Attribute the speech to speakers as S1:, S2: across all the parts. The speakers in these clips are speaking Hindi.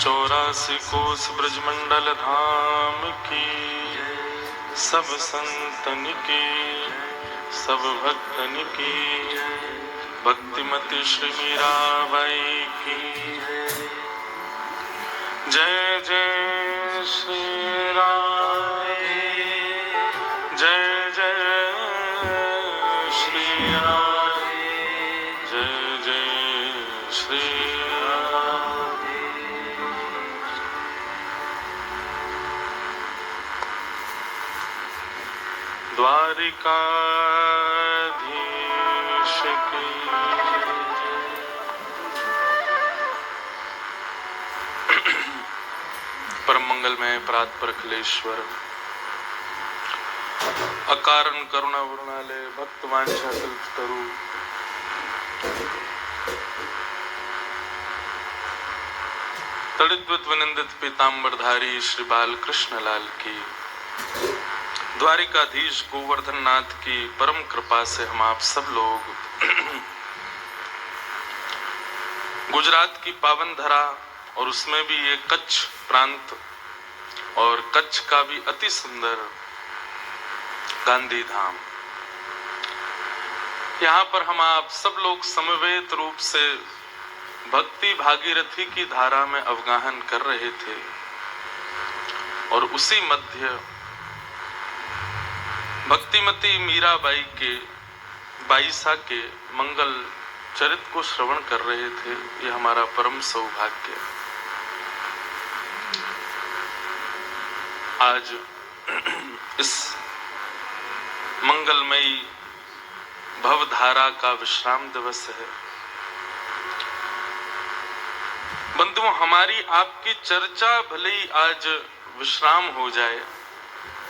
S1: 84 कोस ब्रजमंडल धाम की, सब संतन की, सब भक्तन की, भक्तिमती श्री मीराबाई की जय। जय श्री राम, जय जय श्री राम, जय जय श्री राम। द्वारिकाधीश की परम मंगल में प्रातपर अखिलेश्वर, अकारण करुणा वरुणालय, भक्त वांछा कल्पतरु, तड़िद्वत विनिंदित पीतांबरधारी श्री बालकृष्ण लाल की, द्वारिकाधीश गोवर्धन नाथ की परम कृपा से हम आप सब लोग गुजरात की पावन धरा और उसमें भी ये कच्छ प्रांत और कच्छ का भी अति सुंदर गांधी धाम, यहाँ पर हम आप सब लोग समवेत रूप से भक्ति भागीरथी की धारा में अवगाहन कर रहे थे और उसी मध्य भक्तिमती मीराबाई के बाईसा के मंगल चरित को श्रवण कर रहे थे। ये हमारा परम सौभाग्य। आज इस मंगलमयी भवधारा का विश्राम दिवस है। बंधुओं, हमारी आपकी चर्चा भले ही आज विश्राम हो जाए,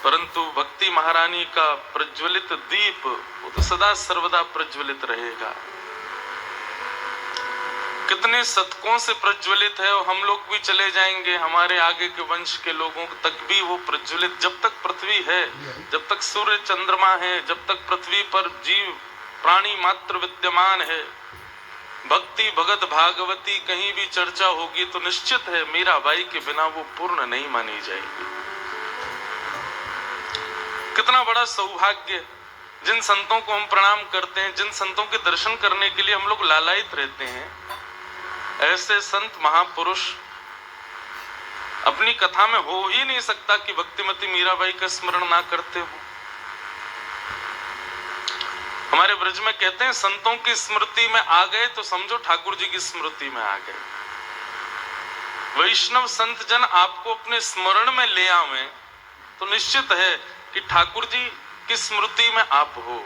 S1: परंतु भक्ति महारानी का प्रज्वलित दीप वो तो सदा सर्वदा प्रज्वलित रहेगा। कितने शतकों से प्रज्वलित है और हम लोग भी चले जाएंगे, हमारे आगे के वंश के लोगों तक भी वो प्रज्वलित, जब तक पृथ्वी है, जब तक सूर्य चंद्रमा है, जब तक पृथ्वी पर जीव प्राणी मात्र विद्यमान है, भक्ति भगत भागवती कहीं भी चर्चा होगी तो निश्चित है मीराबाई के बिना वो पूर्ण नहीं मानी जाएगी। कितना बड़ा सौभाग्य, जिन संतों को हम प्रणाम करते हैं, जिन संतों के दर्शन करने के लिए हम लोग लालायित रहते हैं, ऐसे संत महापुरुष अपनी कथा में हो ही नहीं सकता कि भक्तिमती मीराबाई का स्मरण ना करते हो। हमारे ब्रज में कहते हैं संतों की स्मृति में आ गए तो समझो ठाकुर जी की स्मृति में आ गए। वैष्णव संत जन आपको अपने स्मरण में ले आवे तो निश्चित है कि ठाकुर जी की स्मृति में आप हो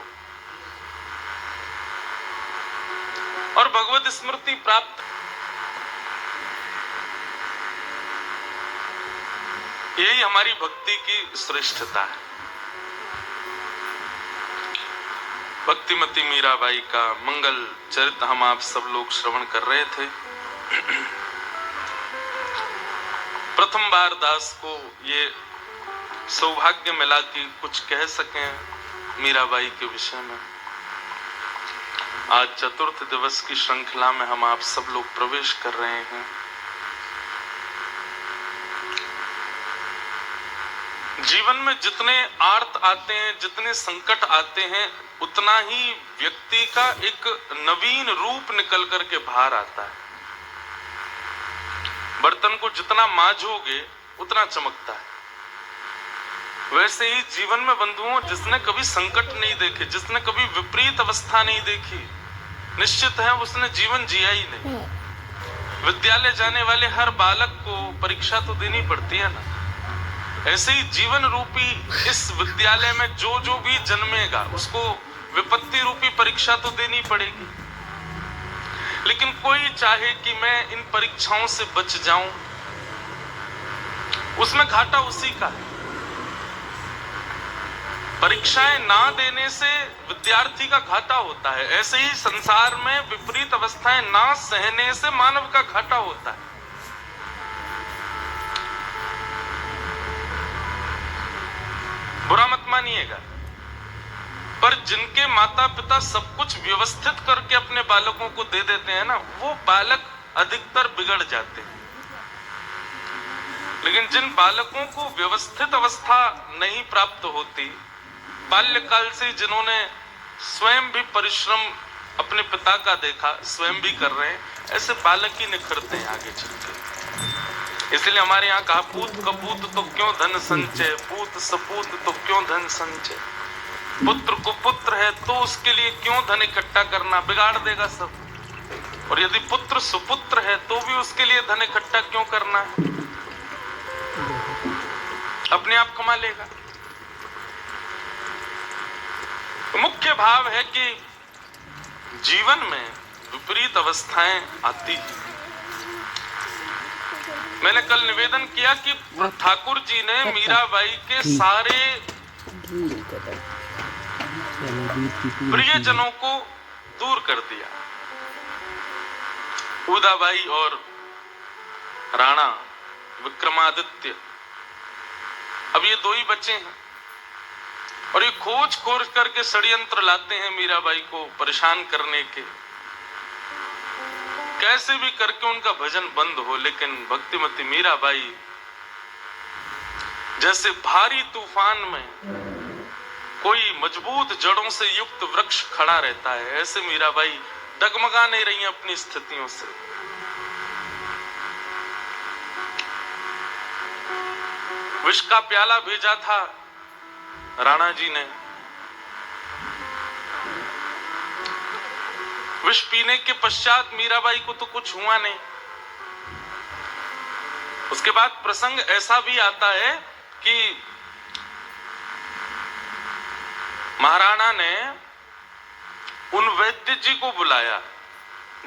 S1: और भगवत स्मृति प्राप्त। यही हमारी भक्ति की श्रेष्ठता है। भक्तिमती मीराबाई का मंगल चरित हम आप सब लोग श्रवण कर रहे थे। प्रथम बार दास को ये सौभाग्य मिला कि कुछ कह सकें मीराबाई के विषय में। आज चतुर्थ दिवस की श्रृंखला में हम आप सब लोग प्रवेश कर रहे हैं। जीवन में जितने आर्त आते हैं, जितने संकट आते हैं, उतना ही व्यक्ति का एक नवीन रूप निकल करके बाहर आता है। बर्तन को जितना मांजोगे उतना चमकता है। वैसे ही जीवन में बंधुओं, जिसने कभी संकट नहीं देखे, जिसने कभी विपरीत अवस्था नहीं देखी, निश्चित है उसने जीवन जिया ही नहीं। विद्यालय जाने वाले हर बालक को परीक्षा तो देनी पड़ती है ना। ऐसे ही जीवन रूपी इस विद्यालय में जो जो भी जन्मेगा उसको विपत्ति रूपी परीक्षा तो देनी पड़ेगी। लेकिन कोई चाहे कि मैं इन परीक्षाओं से बच जाऊं, उसमें घाटा उसी का है। परीक्षाएं ना देने से विद्यार्थी का घाटा होता है। ऐसे ही संसार में विपरीत अवस्थाएं ना सहने से मानव का घाटा होता है। बुरा मत मानिएगा, पर जिनके माता पिता सब कुछ व्यवस्थित करके अपने बालकों को दे देते हैं ना, वो बालक अधिकतर बिगड़ जाते हैं। लेकिन जिन बालकों को व्यवस्थित अवस्था नहीं प्राप्त होती, बाल्यकाल से जिन्होंने स्वयं भी परिश्रम अपने पिता का देखा, स्वयं भी कर रहे हैं, ऐसे बालक ही निखरते हैं आगे चलते। इसलिए हमारे यहाँ कहा, पूत कपूत तो क्यों धन संचय, पूत सपूत तो क्यों धन संचय। पुत्र को पुत्र है तो उसके लिए क्यों धन इकट्ठा करना, बिगाड़ देगा सब। और यदि पुत्र सुपुत्र है तो भी उसके लिए धन इकट्ठा क्यों करना है, अपने आप कमा लेगा। तो मुख्य भाव है कि जीवन में विपरीत अवस्थाएं आती हैं। मैंने कल निवेदन किया कि ठाकुर जी ने मीराबाई के सारे प्रियजनों को दूर कर दिया। उदाबाई और राणा विक्रमादित्य, अब ये दो ही बचे हैं और ये खोज खोज करके षड्यंत्र लाते हैं मीराबाई को परेशान करने के, कैसे भी करके उनका भजन बंद हो। लेकिन भक्तिमती मीराबाई जैसे भारी तूफान में कोई मजबूत जड़ों से युक्त वृक्ष खड़ा रहता है, ऐसे मीराबाई डगमगा नहीं रही अपनी स्थितियों से। विष का प्याला भेजा था राणा जी ने, विष पीने के पश्चात मीराबाई को तो कुछ हुआ नहीं। उसके बाद प्रसंग ऐसा भी आता है कि महाराणा ने उन वैद्य जी को बुलाया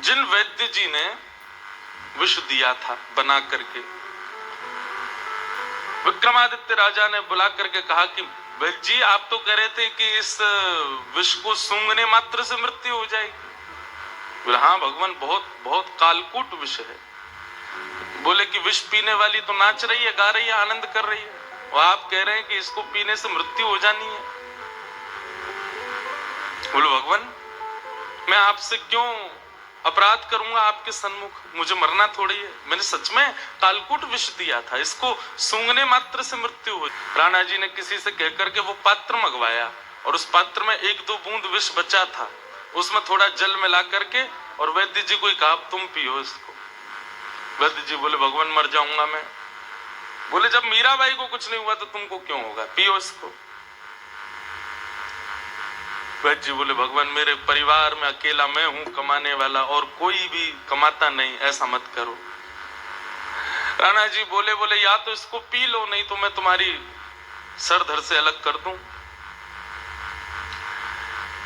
S1: जिन वैद्य जी ने विष दिया था बना करके। विक्रमादित्य राजा ने बुला करके कहा कि वैद्य जी, आप तो कह रहे थे कि इस विष को सूंघने मात्र से मृत्यु हो जाएगी। बोले हाँ भगवान, बहुत बहुत कालकूट विष है। बोले कि विष पीने वाली तो नाच रही है, गा रही है, आनंद कर रही है, और आप कह रहे हैं कि इसको पीने से मृत्यु हो जानी है। बोले भगवान, मैं आपसे क्यों अपराध करूंगा आपके सन्मुख, मुझे मरना थोड़ी है। मैंने सच में कालकूट विष दिया था, इसको सूंघने मात्र से मृत्यु हो। राणा जी ने किसी से कह करके वो पात्र मंगवाया और उस पात्र में 1-2 बूंद विष बचा था, उसमें थोड़ा जल मिला करके और वैद्य जी को कहा तुम पियो इसको। वैद्य जी बोले भगवान मर जाऊंगा मैं। बोले जब मीराबाई को कुछ नहीं हुआ तो तुमको क्यों होगा, पियो इसको। वैद्य जी बोले भगवान, मेरे परिवार में अकेला मैं हूं कमाने वाला और कोई भी कमाता नहीं, ऐसा मत करो। राणा जी बोले या तो इसको पी लो, नहीं तो मैं तुम्हारी सर धड़ से अलग कर दूं।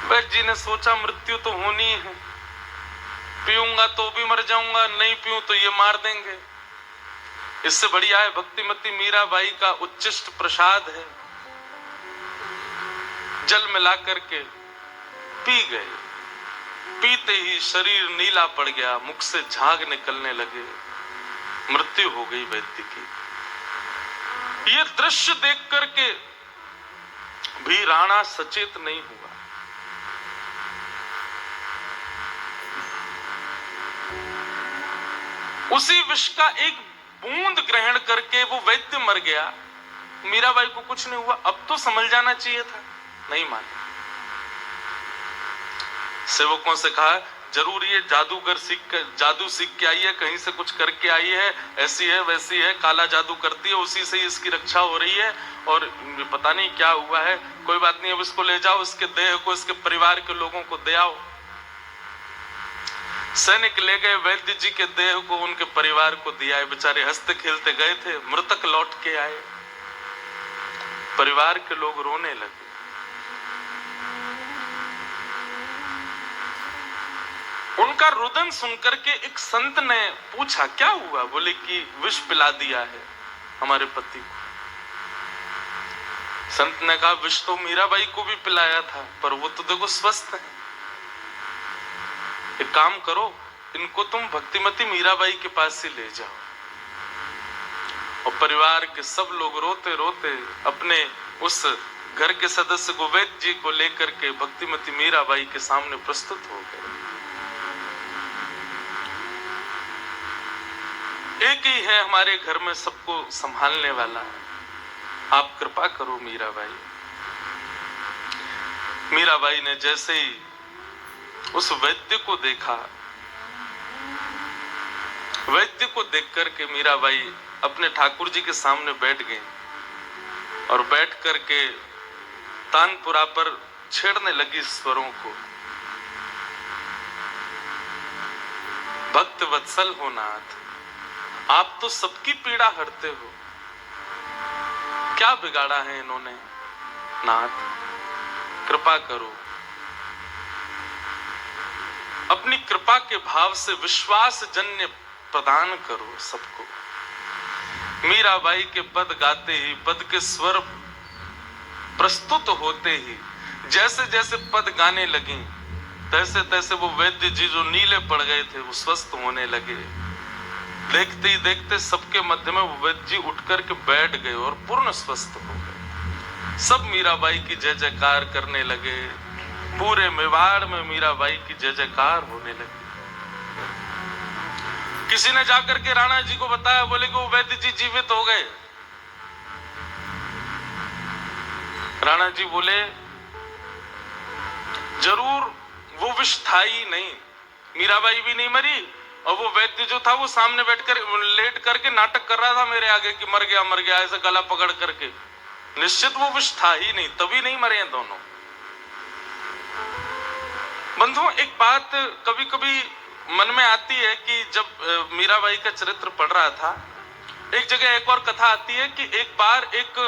S1: वैद्य जी ने सोचा मृत्यु तो होनी है, पीऊंगा तो भी मर जाऊंगा, नहीं पीऊं तो ये मार देंगे। इससे बढ़िया है भक्तिमती मीराबाई का उच्चिष्ट प्रसाद है, जल मिला करके पी गए। पीते ही शरीर नीला पड़ गया, मुख से झाग निकलने लगे, मृत्यु हो गई वैद्य की। ये दृश्य देख करके भी राणा सचेत नहीं हुआ। उसी विष का एक बूंद ग्रहण करके वो वैद्य मर गया, मीराबाई को कुछ नहीं हुआ। अब तो समझ जाना चाहिए था, नहीं माने। सेवकों से कहा जरूर ये जादू सीख के आई है, कहीं से कुछ करके आई है, ऐसी है वैसी है, काला जादू करती है, उसी से ही इसकी रक्षा हो रही है और पता नहीं क्या हुआ है। कोई बात नहीं, अब इसको ले जाओ, इसके देह को इसके परिवार के लोगों को दे आओ। सैनिक ले गए वैद्य जी के देह को, उनके परिवार को दिया। बेचारे हंसते खेलते गए थे, मृतक लौट के आए, परिवार के लोग रोने लगे। उनका रुदन सुनकर के एक संत ने पूछा क्या हुआ। बोले कि विष पिला दिया है हमारे पति को। संत ने कहा विष तो मीराबाई को भी पिलाया था, पर वो तो देखो स्वस्थ है। एक काम करो, इनको तुम भक्तिमती मीराबाई के पास से ले जाओ। और परिवार के सब लोग रोते रोते अपने उस घर के सदस्य को, वैद्य जी को लेकर के भक्तिमती मीराबाई के सामने प्रस्तुत हो गए। एक ही है हमारे घर में सबको संभालने वाला, आप कृपा करो मीराबाई। मीराबाई ने जैसे ही उस वैद्य को देखा, वैद्य को देख करके मीराबाई अपने ठाकुर जी के सामने बैठ गई और बैठ करके तानपुरा पर छेड़ने लगी स्वरों को। भक्त वत्सल हो नाथ, आप तो सबकी पीड़ा हरते हो, क्या बिगाड़ा है इन्होंने नाथ, कृपा करो। अपनी कृपा के भाव से विश्वास जन्य प्रदान करो सबको। मीराबाई के पद गाते ही, पद के स्वर प्रस्तुत होते ही, जैसे जैसे पद गाने लगी तैसे तैसे वो वैद्य जी जो नीले पड़ गए थे वो स्वस्थ होने लगे। देखते ही देखते सबके मध्य में वो वैद्य जी उठ करके बैठ गए और पूर्ण स्वस्थ हो गए। सब मीराबाई की जय जयकार करने लगे, पूरे मेवाड़ में मीराबाई की जय जयकार होने लगी। किसी ने जाकर के राणा जी को बताया, बोले कि वो वैद्य जी जीवित हो गए। राणा जी बोले जरूर वो विष था ही नहीं, मीराबाई भी नहीं मरी और वो वैद्य जो था वो सामने बैठकर लेट करके नाटक कर रहा था मेरे आगे कि मर गया ऐसे गला पकड़ करके। निश्चित वो विष था ही नहीं, तभी नहीं मरे हैं दोनों। बंधुओं, एक बात कभी कभी मन में आती है कि जब मीराबाई का चरित्र पढ़ रहा था, एक जगह एक और कथा आती है कि एक बार एक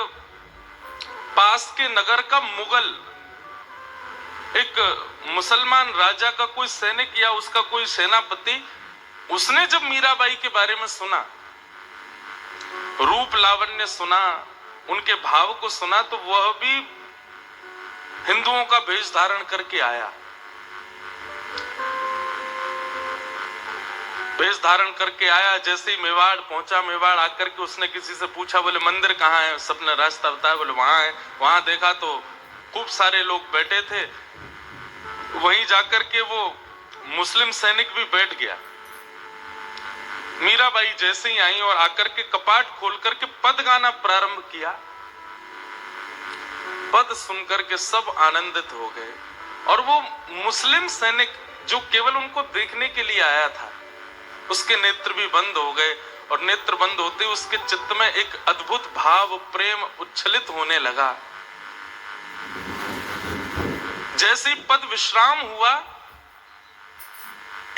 S1: पास के नगर का मुगल, एक मुसलमान राजा का कोई सैनिक या उसका कोई सेनापति, उसने जब मीराबाई के बारे में सुना, रूप लावण्य सुना, उनके भाव को सुना, तो वह भी हिंदुओं का भेष धारण करके आया। भेष धारण करके आया, जैसे ही मेवाड़ पहुंचा, मेवाड़ आकर के उसने किसी से पूछा, बोले मंदिर कहाँ है? सबने रास्ता बताया, बोले वहां है। वहां देखा तो खूब सारे लोग बैठे थे, वहीं जाकर के वो मुस्लिम सैनिक भी बैठ गया। मीराबाई जैसे ही आई और आकर के कपाट खोल करके पद गाना प्रारंभ किया, पद सुनकर के सब आनंदित हो गए। और वो मुस्लिम सैनिक जो केवल उनको देखने के लिए आया था, उसके नेत्र भी बंद हो गए और नेत्र बंद होते उसके चित्त में एक अद्भुत भाव प्रेम उच्छलित होने लगा। जैसे ही पद विश्राम हुआ,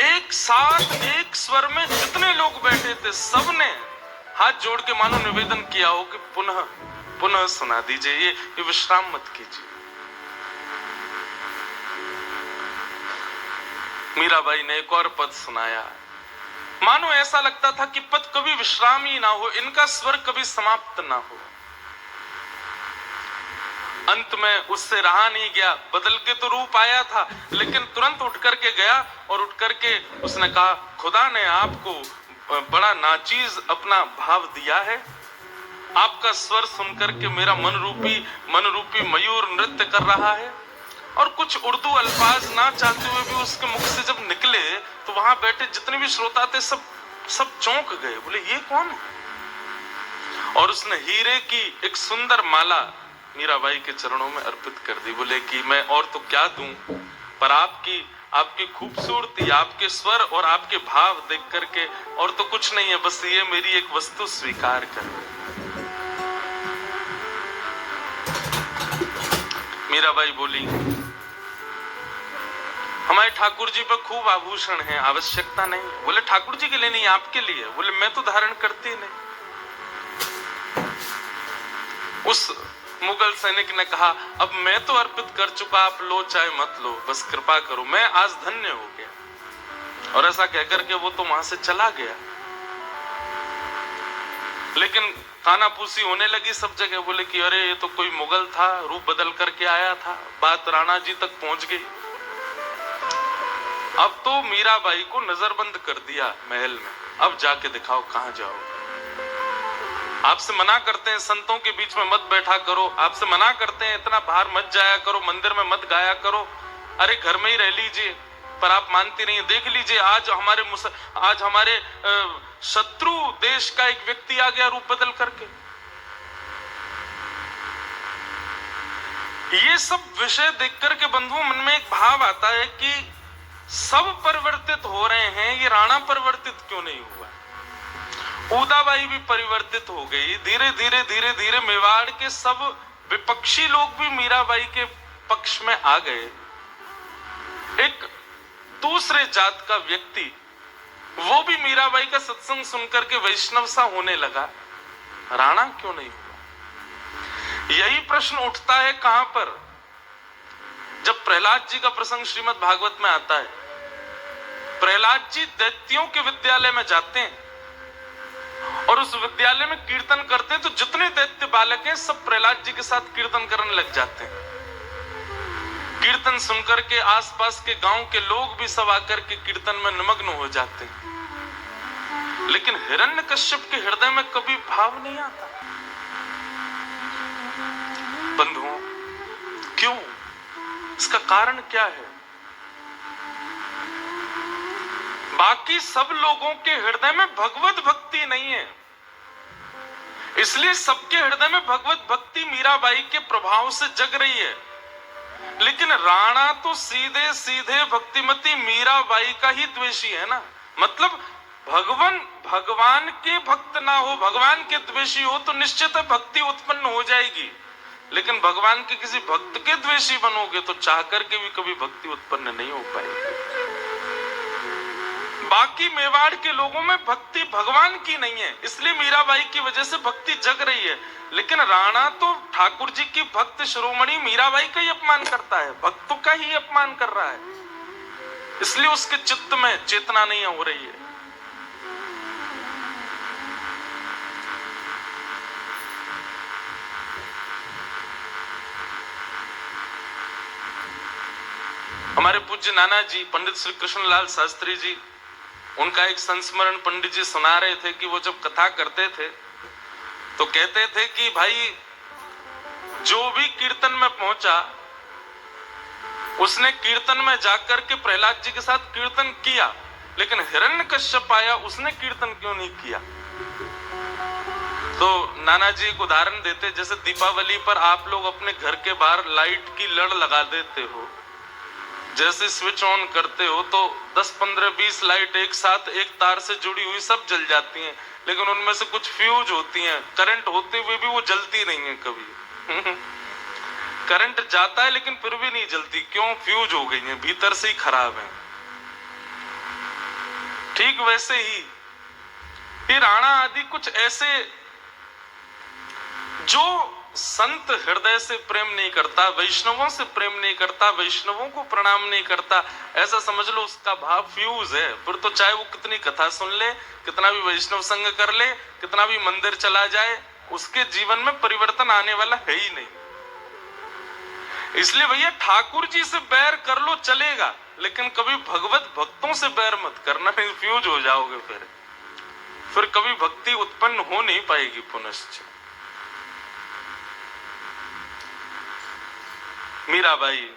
S1: एक साथ एक स्वर में जितने लोग बैठे थे सबने हाथ जोड़ के मानो निवेदन किया हो कि पुनः पुनः सुना दीजिए, ये विश्राम मत कीजिए। मीराबाई ने एक और पद सुनाया, मानो ऐसा लगता था कि पद कभी विश्राम ही ना हो, इनका स्वर कभी समाप्त ना हो। अंत में उससे रहा नहीं गया, बदल के तो रूप आया था, लेकिन तुरंत उठ करके गया और उठ करके उसने कहा, खुदा ने आपको बड़ा नाचीज अपना भाव दिया है। आपका स्वर सुनकर के मेरा मन रूपी मयूर नृत्य कर रहा है। और कुछ उर्दू अल्फाज ना चाहते हुए भी उसके मुख से जब निकले तो वहां बैठे जितने भी श्रोता थे सब चौंक गए, बोले ये कौन है? और उसने हीरे की एक सुंदर माला मीराबाई के चरणों में अर्पित कर दी। बोले कि मैं और तो क्या दूं, पर आपकी खूबसूरती, आपके स्वर और आपके भाव देख करके और तो कुछ नहीं है, बस ये मेरी एक वस्तु स्वीकार कर। मीराबाई बोली, हमारे ठाकुर जी पर खूब आभूषण है, आवश्यकता नहीं। बोले ठाकुर जी के लिए नहीं, आपके लिए। बोले मैं तो धारण करती नहीं। उस मुगल सैनिक ने कहा, अब मैं तो अर्पित कर चुका, आप लो चाहे मत लो, बस कृपा करो, मैं आज धन्य हो गया। और ऐसा कहकर के वो तो वहां से चला गया। लेकिन कानापूसी होने लगी सब जगह। बोले कि अरे ये तो कोई मुगल था, रूप बदल करके आया था। बात राणा जी तक पहुंच गई। अब तो मीराबाई को नजरबंद कर दिया महल में, अब जाके दिखाओ कहां जाओ। आपसे मना करते हैं संतों के बीच में मत बैठा करो, आपसे मना करते हैं इतना बाहर मत जाया करो, मंदिर में मत गाया करो, अरे घर में ही रह लीजिए। पर आप मानते नहीं। देख लीजिए आज हमारे शत्रु देश का एक व्यक्ति आ गया रूप बदल करके। ये सब विषय देख करके बंधुओं मन में एक भाव आता है कि सब परिवर्तित हो रहे हैं, ये राणा परिवर्तित क्यों नहीं हुआ? उदाबाई भी परिवर्तित हो गई। धीरे धीरे मेवाड़ के सब विपक्षी लोग भी मीराबाई के पक्ष में आ गए। एक दूसरे जात का व्यक्ति वो भी मीराबाई का सत्संग सुनकर के वैष्णव सा होने लगा। राणा क्यों नहीं हुआ? यही प्रश्न उठता है कहां पर? जब प्रहलाद जी का प्रसंग श्रीमद् भागवत में आता है। प्रहलाद जी दैत्यों के विद्यालय में जाते हैं और उस विद्यालय में कीर्तन करते हैं, तो जितने दैत्य बालक हैं सब प्रहलाद जी के साथ कीर्तन करने लग जाते हैं। कीर्तन सुनकर के आसपास के गांव के लोग भी सब आकर के कीर्तन में निमग्न हो जाते हैं, लेकिन हिरण्यकश्यप के हृदय में कभी भाव नहीं आता। बंधुओं, क्यों? इसका कारण क्या है? बाकी सब लोगों के हृदय में भगवत भक्ति नहीं है, इसलिए सबके हृदय में भगवत भक्ति मीराबाई के प्रभाव से जग रही है। लेकिन राणा तो सीधे सीधे भक्तिमती मीराबाई का ही द्वेषी है ना। मतलब भगवान के भक्त ना हो, भगवान के द्वेषी हो तो निश्चित है भक्ति उत्पन्न हो जाएगी। लेकिन भगवान के किसी भक्त के द्वेषी बनोगे तो चाह करके भी कभी भक्ति उत्पन्न नहीं हो पाएगी। बाकी मेवाड़ के लोगों में भक्ति भगवान की नहीं है, इसलिए मीराबाई की वजह से भक्ति जग रही है। लेकिन राणा तो ठाकुर जी की भक्त शिरोमणि मीराबाई का ही अपमान करता है, भक्तों का ही अपमान कर रहा है, इसलिए उसके चित्त में चेतना नहीं हो रही है। हमारे पूज्य नाना जी पंडित श्री कृष्णलाल शास्त्री जी, उनका एक संस्मरण पंडित जी सुना रहे थे कि वो जब कथा करते थे तो कहते थे कि भाई जो भी कीर्तन में पहुंचा उसने कीर्तन में जाकर के प्रहलाद जी के साथ कीर्तन किया, लेकिन हिरण्यकश्यप आया उसने कीर्तन क्यों नहीं किया? तो नाना जी एक उदाहरण देते, जैसे दीपावली पर आप लोग अपने घर के बाहर लाइट की लड़ लगा देते हो, जैसे स्विच ऑन करते हो तो 10, 15, 20 लाइट एक साथ एक तार से जुड़ी हुई सब जल जाती हैं, लेकिन उनमें से कुछ फ्यूज होती हैं, करंट होते हुए भी वो जलती नहीं है कभी। करंट जाता है लेकिन फिर भी नहीं जलती, क्यों? फ्यूज हो गई हैं, भीतर से ही खराब है। ठीक वैसे ही ये राणा आदि कुछ ऐसे जो संत हृदय से प्रेम नहीं करता, वैष्णवों से प्रेम नहीं करता, वैष्णवों को प्रणाम नहीं करता, ऐसा समझ लो उसका भाव फ्यूज है। फिर तो चाहे वो कितनी कथा सुन ले, कितना भी वैष्णव संग कर ले, कितना भी मंदिर चला जाए, उसके जीवन में परिवर्तन आने वाला है ही नहीं। इसलिए भैया ठाकुर जी से बैर कर लो चलेगा, लेकिन कभी भगवत भक्तों से बैर मत करना, नहीं फ्यूज हो जाओगे। फिर कभी भक्ति उत्पन्न हो नहीं पाएगी पुनश्च। मीराबाई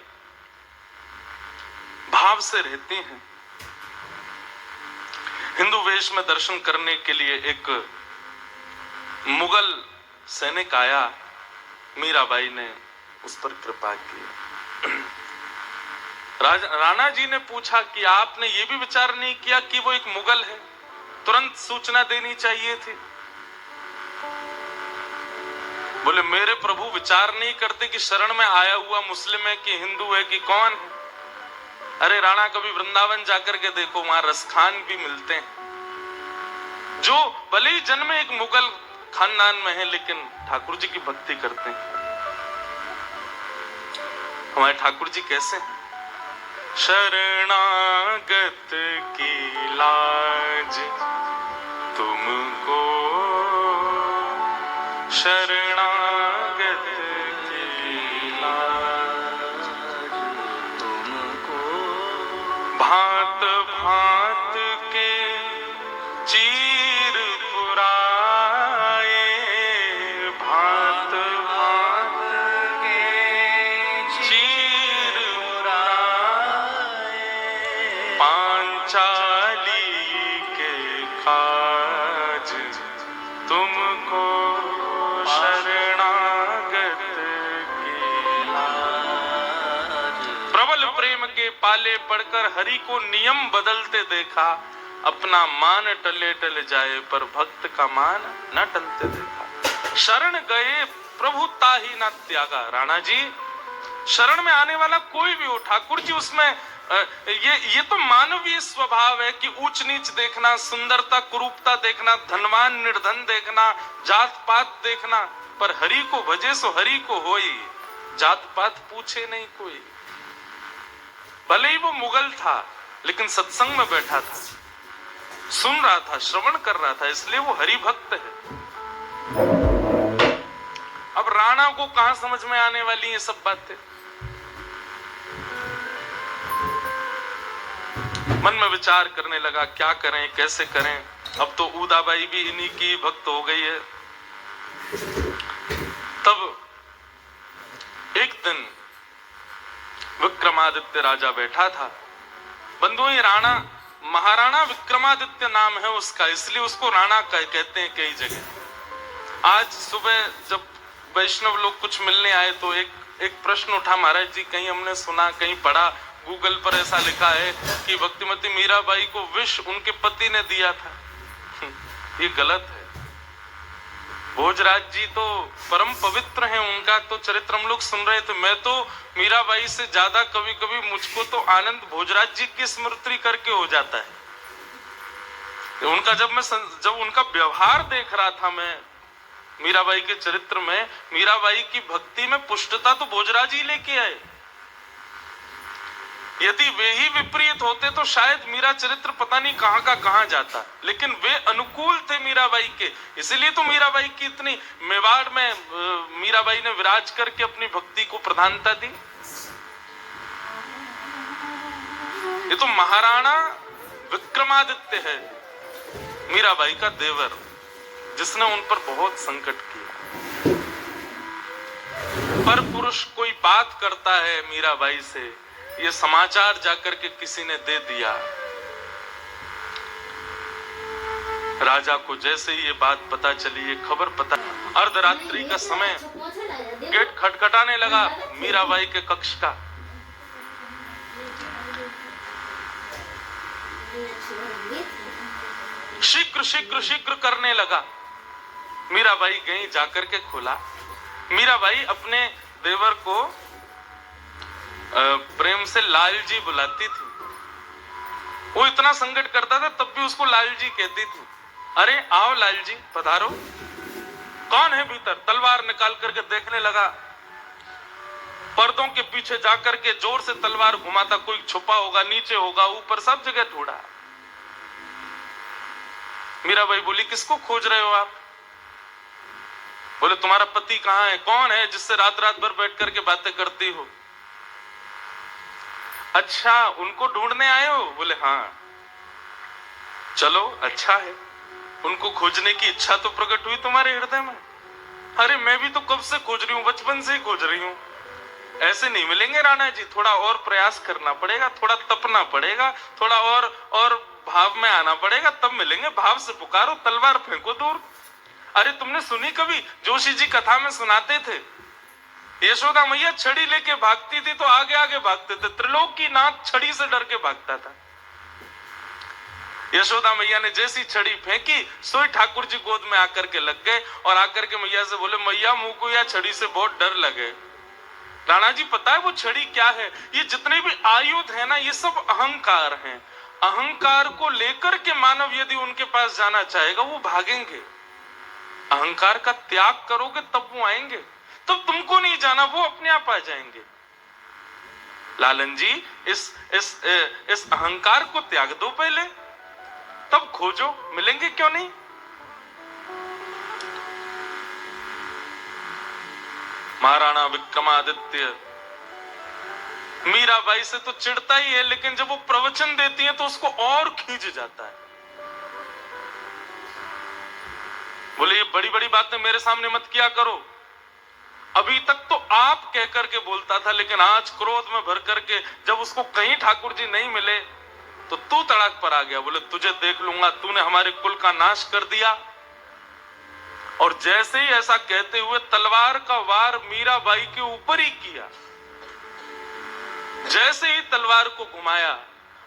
S1: भाव से रहती हैं। हिंदू वेश में दर्शन करने के लिए एक मुगल सैनिक आया, मीराबाई ने उस पर कृपा की। राणा जी ने पूछा कि आपने ये भी विचार नहीं किया कि वो एक मुगल है, तुरंत सूचना देनी चाहिए थी। बोले मेरे प्रभु विचार नहीं करते कि शरण में आया हुआ मुस्लिम है कि हिंदू है कि कौन है। अरे राणा कभी वृंदावन जाकर के देखो, वहां रसखान भी मिलते हैं जो भले ही जन्म एक मुगल खानदान में है लेकिन ठाकुर जी की भक्ति करते हैं। हमारे ठाकुर जी कैसे हैं? शरणागत की लाज तुमको, शरणागत की लाज तुमको, भांत भांत के चीर पुराए, भांत भांत के चीर पुराए, तुमको शरणागत केला। प्रबल प्रेम के पाले पड़कर हरि को नियम बदलते देखा, अपना मान टले टल जाए पर भक्त का मान न टलते देखा। शरण गए प्रभु ताहि न त्यागा। राणा जी, शरण में आने वाला कोई भी हो, ठाकुर जी उसमें ये तो मानवीय स्वभाव है कि ऊंच नीच देखना, सुंदरता कुरूपता देखना, धनवान निर्धन देखना, जात पात देखना, पर हरि को भजे सो हरि को होई, जात पात पूछे नहीं कोई। भले ही वो मुगल था लेकिन सत्संग में बैठा था, सुन रहा था, श्रवण कर रहा था, इसलिए वो हरि भक्त है। अब राणा को कहां समझ में आने वाली ये सब बातें? मन में विचार करने लगा, क्या करें कैसे करें। अब तो उदाबाई भी इन्हीं की भक्त हो गई है। तब एक दिन विक्रमादित्य राजा बैठा था। बंधुओं, ये राणा, महाराणा विक्रमादित्य नाम है उसका, इसलिए उसको राणा कहते हैं कई जगह। आज सुबह जब वैष्णव लोग कुछ मिलने आए तो एक प्रश्न उठा, महाराज जी कहीं हमने सुना, कहीं पढ़ा, गूगल पर ऐसा लिखा है कि भक्तिमती मीराबाई को विष उनके पति ने दिया था। ये गलत है। भोजराज जी तो परम पवित्र हैं, उनका तो चरित्र हम लोग सुन रहे थे। मैं तो मीराबाई से ज्यादा कभी कभी मुझको तो आनंद भोजराज जी की स्मृति करके हो जाता है। उनका जब उनका व्यवहार देख रहा था मैं मीराबाई के चरित्र में, मीराबाई की भक्ति में पुष्टता तो भोजराज ही लेके आए। यदि वे ही विपरीत होते तो शायद मीरा चरित्र पता नहीं कहां का कहां जाता, लेकिन वे अनुकूल थे मीराबाई के, इसलिए तो मीराबाई की इतनी, मेवाड़ में मीराबाई ने विराज करके अपनी भक्ति को प्रधानता दी। ये तो महाराणा विक्रमादित्य है, मीराबाई का देवर, जिसने उन पर बहुत संकट किया। पर पुरुष कोई बात करता है मीराबाई से, ये समाचार जाकर के किसी ने दे दिया। राजा को जैसे ही ये बात पता चली, ये खबर पता, अर्धरात्रि का समय, गेट खटखटाने लगा मीराबाई के कक्ष का। शीघ्र शीघ्र शीघ्र करने लगा। मीराबाई गई, जाकर के खोला। मीराबाई अपने देवर को प्रेम से लाल जी बुलाती थी। वो इतना संकट करता था तब भी उसको लाल जी कहती थी। अरे आओ लाल जी, पधारो। कौन है भीतर? तलवार निकाल करके देखने लगा। पर्दों के पीछे जाकर के जोर से तलवार घुमाता, कोई छुपा होगा, नीचे होगा, ऊपर, सब जगह ढूंढा। मीराबाई बोली, किसको खोज रहे हो आप? बोले, तुम्हारा पति कहाँ है? कौन है जिससे रात रात भर बैठ करके बातें करती हो? अच्छा, उनको ढूंढने आए हो? बोले हाँ। चलो अच्छा है, उनको खोजने की इच्छा तो प्रकट हुई तुम्हारे हृदय में। अरे मैं भी तो कब से खोज रही हूँ, बचपन से ही खोज रही हूँ। ऐसे नहीं मिलेंगे राणा जी, थोड़ा और प्रयास करना पड़ेगा, थोड़ा तपना पड़ेगा, थोड़ा और भाव में आना पड़ेगा, तब मिलेंगे। भाव से पुकारो, तलवार फेंको दूर। अरे तुमने सुनी कभी? जोशी जी कथा में सुनाते थे, यशोदा मैया छड़ी लेके भागती थी तो आगे आगे भागते थे। त्रिलोकीनाथ छड़ी से डर के भागता था। यशोदा मैया ने जैसी छड़ी फेंकी, सोई ठाकुर जी गोद में आकर के लग गए और आकर के मैया से बोले, मैया मुंह को या छड़ी से बहुत डर लगे। राणा जी पता है वो छड़ी क्या है? ये जितने भी आयुध है ना, ये सब अहंकार हैं। अहंकार को लेकर के मानव यदि उनके पास जाना चाहेगा, वो भागेंगे। अहंकार का त्याग करोगे तब वो आएंगे, तब तुमको नहीं जाना, वो अपने आप आ जाएंगे। लालन जी, इस अहंकार को त्याग दो पहले, तब खोजो, मिलेंगे क्यों नहीं। महाराणा विक्रमादित्य मीराबाई से तो चिढ़ता ही है, लेकिन जब वो प्रवचन देती है तो उसको और खींच जाता है। बोले, ये बड़ी बड़ी बातें मेरे सामने मत किया करो। अभी तक तो आप कह करके बोलता था, लेकिन आज क्रोध में भर करके जब उसको कहीं ठाकुर जी नहीं मिले तो तू तड़ाक पर आ गया। बोले, तुझे देख लूंगा, तूने हमारे कुल का नाश कर दिया और जैसे ही ऐसा कहते हुए तलवार का वार मीराबाई के ऊपर ही किया। जैसे ही तलवार को घुमाया,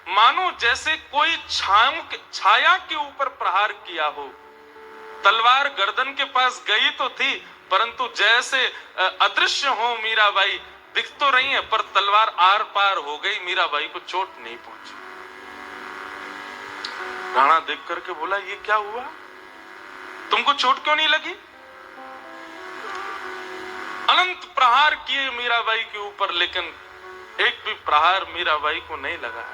S1: मानो जैसे कोई छाया के ऊपर प्रहार किया हो। तलवार गर्दन के पास गई तो थी, परंतु जैसे अदृश्य हो मीराबाई, दिख तो रही है पर तलवार आर पार हो गई, मीराबाई को चोट नहीं पहुंची। राणा देख करके बोला, ये क्या हुआ, तुमको चोट क्यों नहीं लगी? अनंत प्रहार किए मीराबाई के ऊपर, लेकिन एक भी प्रहार मीराबाई को नहीं लगा।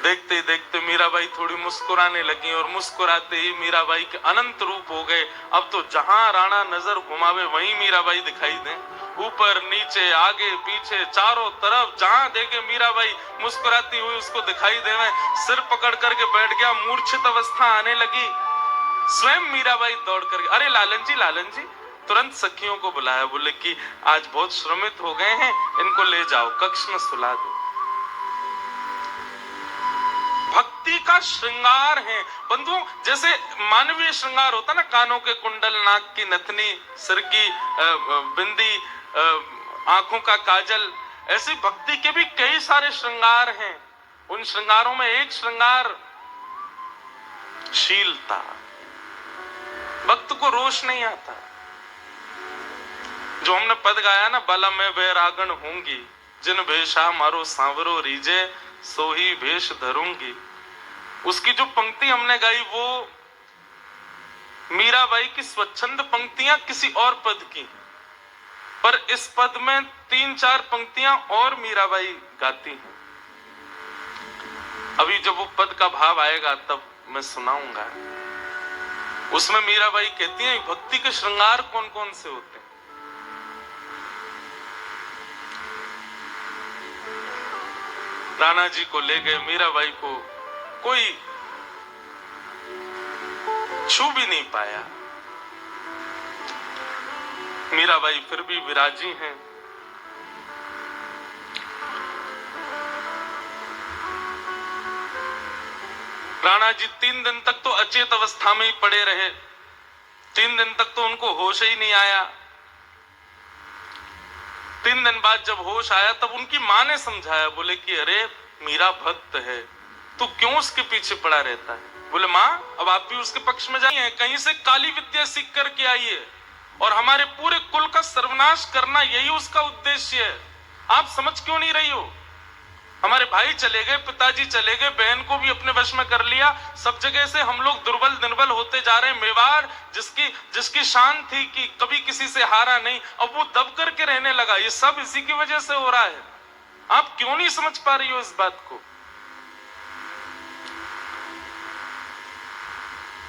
S1: देखते ही देखते मीराबाई थोड़ी मुस्कुराने लगी और मुस्कुराते ही मीराबाई के अनंत रूप हो गए। अब तो जहां राणा नजर घुमावे वहीं मीराबाई दिखाई दे, ऊपर नीचे आगे पीछे चारों तरफ जहां देखे मीराबाई मुस्कुराती हुई उसको दिखाई देवे। सिर पकड़ करके बैठ गया, मूर्छित अवस्था आने लगी। स्वयं मीराबाई दौड़ कर, अरे लालन जी, तुरंत सखियों को बुलाया। बोले कि आज बहुत श्रमित हो गए हैं, इनको ले जाओ कक्ष में सुला दो। भक्ति का श्रृंगार है बंधुओं, जैसे मानवीय श्रृंगार होता ना, कानों के कुंडल, नाक की नथनी, सिर की बिंदी, आंखों का काजल, ऐसी भक्ति के भी कई सारे श्रृंगार हैं। उन श्रृंगारों में एक श्रृंगार शीलता। भक्त को रोष नहीं आता। जो हमने पद गाया ना, बाला में बैरागण होंगी, जिन भेषा मारो सांवरो रीजे, सो ही भेष धरूंगी। उसकी जो पंक्ति हमने गाई वो मीराबाई की स्वच्छंद पंक्तियां किसी और पद की, पर इस पद में 3-4 पंक्तियां और मीराबाई गाती हैं। अभी जब वो पद का भाव आएगा तब मैं सुनाऊंगा। उसमें मीराबाई कहती हैं भक्ति के श्रृंगार कौन कौन से होते हैं। राणा जी को ले गए, मीराबाई को कोई छू भी नहीं पाया। मीराबाई फिर भी विराजी हैं। राणा जी 3 दिन तक तो अचेत अवस्था में ही पड़े रहे। 3 दिन तक तो उनको होश ही नहीं आया। 3 दिन बाद जब होश आया तब उनकी मां ने समझाया। बोले कि अरे मीरा भक्त है, तू क्यों उसके पीछे पड़ा रहता है। बोले मां, अब आप भी उसके पक्ष में जाइए, कहीं से काली विद्या सीख करके आइए, और हमारे पूरे कुल का सर्वनाश करना यही उसका उद्देश्य है। आप समझ क्यों नहीं रही हो। हमारे भाई चले गए, पिताजी चले गए, बहन को भी अपने वश में कर लिया, सब जगह से हम लोग दुर्बल निर्बल होते जा रहे हैं। मेवाड़ जिसकी शान थी कि कभी किसी से हारा नहीं, अब वो दब करके रहने लगा। ये सब इसी की वजह से हो रहा है। आप क्यों नहीं समझ पा रही हो इस बात को।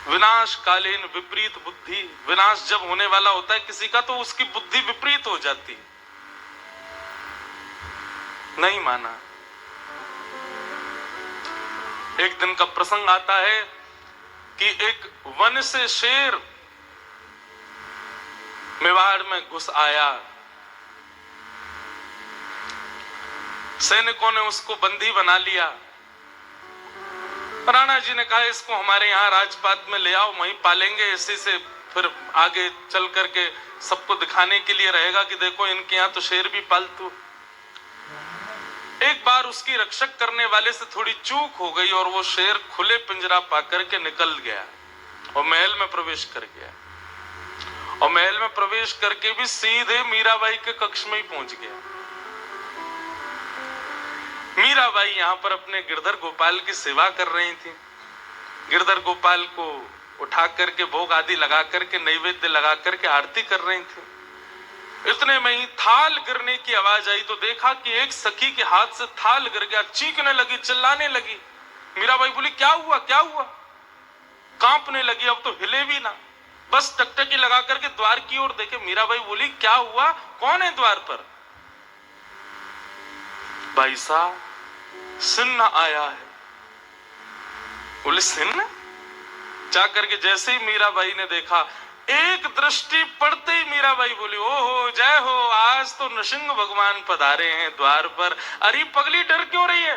S1: विनाशकालीन विपरीत बुद्धि, विनाश जब होने वाला होता है किसी का तो उसकी बुद्धि विपरीत हो जाती है। नहीं माना। एक दिन का प्रसंग आता है कि एक वन से शेर मेवाड़ में घुस आया। सैनिकों ने उसको बंदी बना लिया। राणा जी ने कहा इसको हमारे यहाँ राजपाट में ले आओ, वहीं पालेंगे, इसी से फिर आगे चल करके सबको दिखाने के लिए रहेगा कि देखो इनके यहाँ तो शेर भी पालतू। एक बार उसकी रक्षक करने वाले से थोड़ी चूक हो गई और वो शेर खुले पिंजरा पा करके निकल गया और महल में प्रवेश कर गया। और महल में प्रवेश करके भी सीधे मीराबाई के कक्ष में ही पहुंच गया। मीराबाई यहाँ पर अपने गिरधर गोपाल की सेवा कर रही थी। गिरधर गोपाल को उठा करके भोग आदि लगा करके, नैवेद्य लगा करके आरती कर रही थी। इतने में ही थाल गिरने की आवाज आई तो देखा कि एक सखी के हाथ से थाल गिर गया। चीखने लगी, चिल्लाने लगी। मीराबाई बोली क्या हुआ क्या हुआ। कांपने लगी, अब तो हिले भी ना, बस टकटकी लगा करके द्वार की ओर देखे। मीराबाई बोली क्या हुआ, कौन है द्वार पर। भाई साहब सिन्न आया है। बोले सिन्न। जा करके जैसे ही मीराबाई ने देखा, एक दृष्टि पड़ते ही मीराबाई बोली ओहो जय हो, आज तो नृसिंह भगवान पधारे हैं द्वार पर। अरे पगली डर क्यों रही है,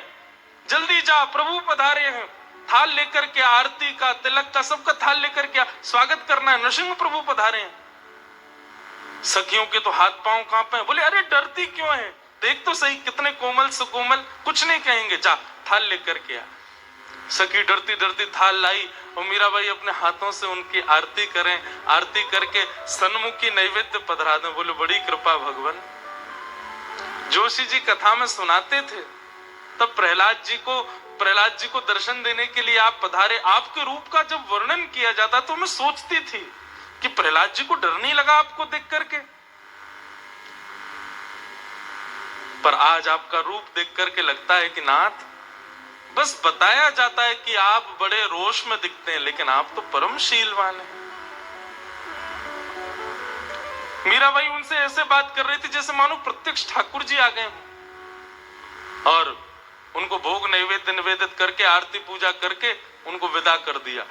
S1: जल्दी जा, प्रभु पधारे हैं। थाल लेकर के, आरती का, तिलक का, सबका थाल लेकर के स्वागत करना है। नृसिंह प्रभु पधारे हैं। सखियों के तो हाथ पांव कांपे। बोले अरे डरती क्यों है, देख तो सही कितने कोमल सुकोमल, कुछ नहीं कहेंगे, जा थाल लेकर के आ। सखी डरती डरती थाल लाई और मीराबाई अपने हाथों से उनकी आरती करें, आरती करके सन्मुखी नैवेद्य पधरा दें। बोले बड़ी कृपा भगवान। जोशी जी कथा में सुनाते थे, तब प्रहलाद जी को दर्शन देने के लिए आप पधारे। आपके रूप का जब वर्णन किया जाता तो मैं सोचती थी कि प्रहलाद जी को डर नहीं लगा आपको देख करके। पर आज आपका रूप देख करके लगता है कि नाथ, बस बताया जाता है कि आप बड़े रोष में दिखते हैं, लेकिन आप तो परम शीलवान हैं। मीराबाई उनसे ऐसे बात कर रही थी जैसे मानो प्रत्यक्ष ठाकुर जी आ गए और उनको भोग नैवेद्य निवेदित करके, आरती पूजा करके उनको विदा कर दिया।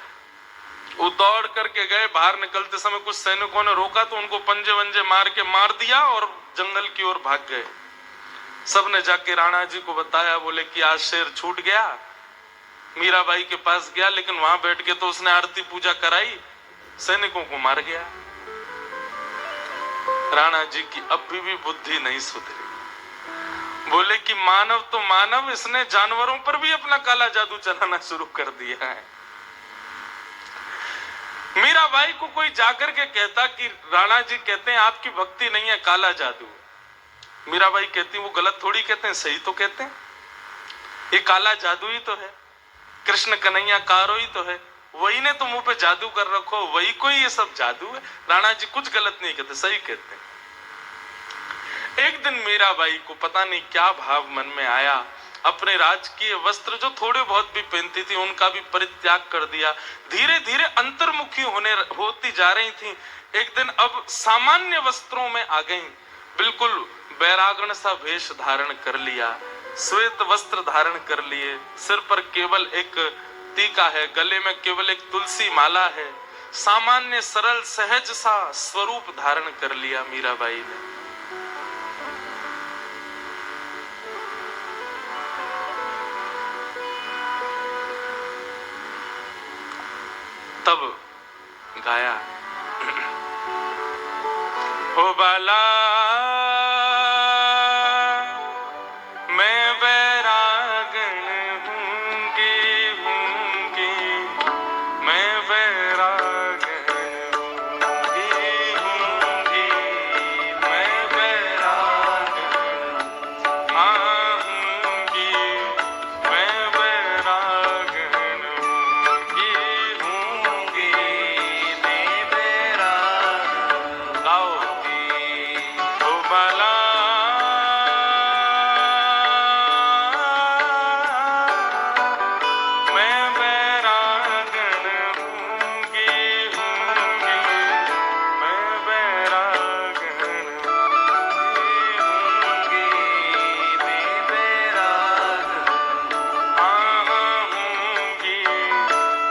S1: वो दौड़ करके गए। बाहर निकलते समय कुछ सैनिकों ने रोका तो उनको पंजे वंजे मार के मार दिया और जंगल की ओर भाग गए। सबने जाके राणा जी को बताया। बोले कि आज शेर छूट गया। मीराबाई के पास गया, लेकिन वहां बैठ के तो उसने आरती पूजा कराई, सैनिकों को मार गया। राणा जी की अब भी बुद्धि नहीं सुधरी। बोले कि मानव तो मानव, इसने जानवरों पर भी अपना काला जादू चलाना शुरू कर दिया है। मीराबाई को कोई जाकर के कहता कि राणा जी कहते हैं आपकी भक्ति नहीं है, काला जादू। मीराबाई कहती वो गलत थोड़ी कहते हैं, सही तो कहते हैं। ये काला जादू ही तो है, कृष्ण कन्हैया कारो ही तो है, वही ने तो मुंह पे जादू कर रखो, वही कोई ये सब जादू है। राणा जी कुछ गलत नहीं कहते, सही कहते हैं। एक दिन मीराबाई को पता नहीं क्या भाव मन में आया, अपने राजकीय वस्त्र जो थोड़े बहुत भी पहनती थी उनका भी परित्याग कर दिया। धीरे धीरे अंतर्मुखी होती जा रही थी। एक दिन अब सामान्य वस्त्रों में आ गई, बिल्कुल बैरागण सा वेश धारण कर लिया, श्वेत वस्त्र धारण कर लिए, सिर पर केवल एक टीका है, गले में केवल एक तुलसी माला है, सामान्य सरल सहज सा स्वरूप धारण कर लिया मीराबाई ने। तब गाया, ओ बाला मैं बैरागण हूँगी, मैं बैरागण हूँगी, मैं बैरागण हूँगी, मैं बैरागण हूँगी, मैं बैरागण गाओगी। ओ बाला मैं बैरागण हूँगी, मैं बैरागण हूँगी, मैं बैरागण हूँगी,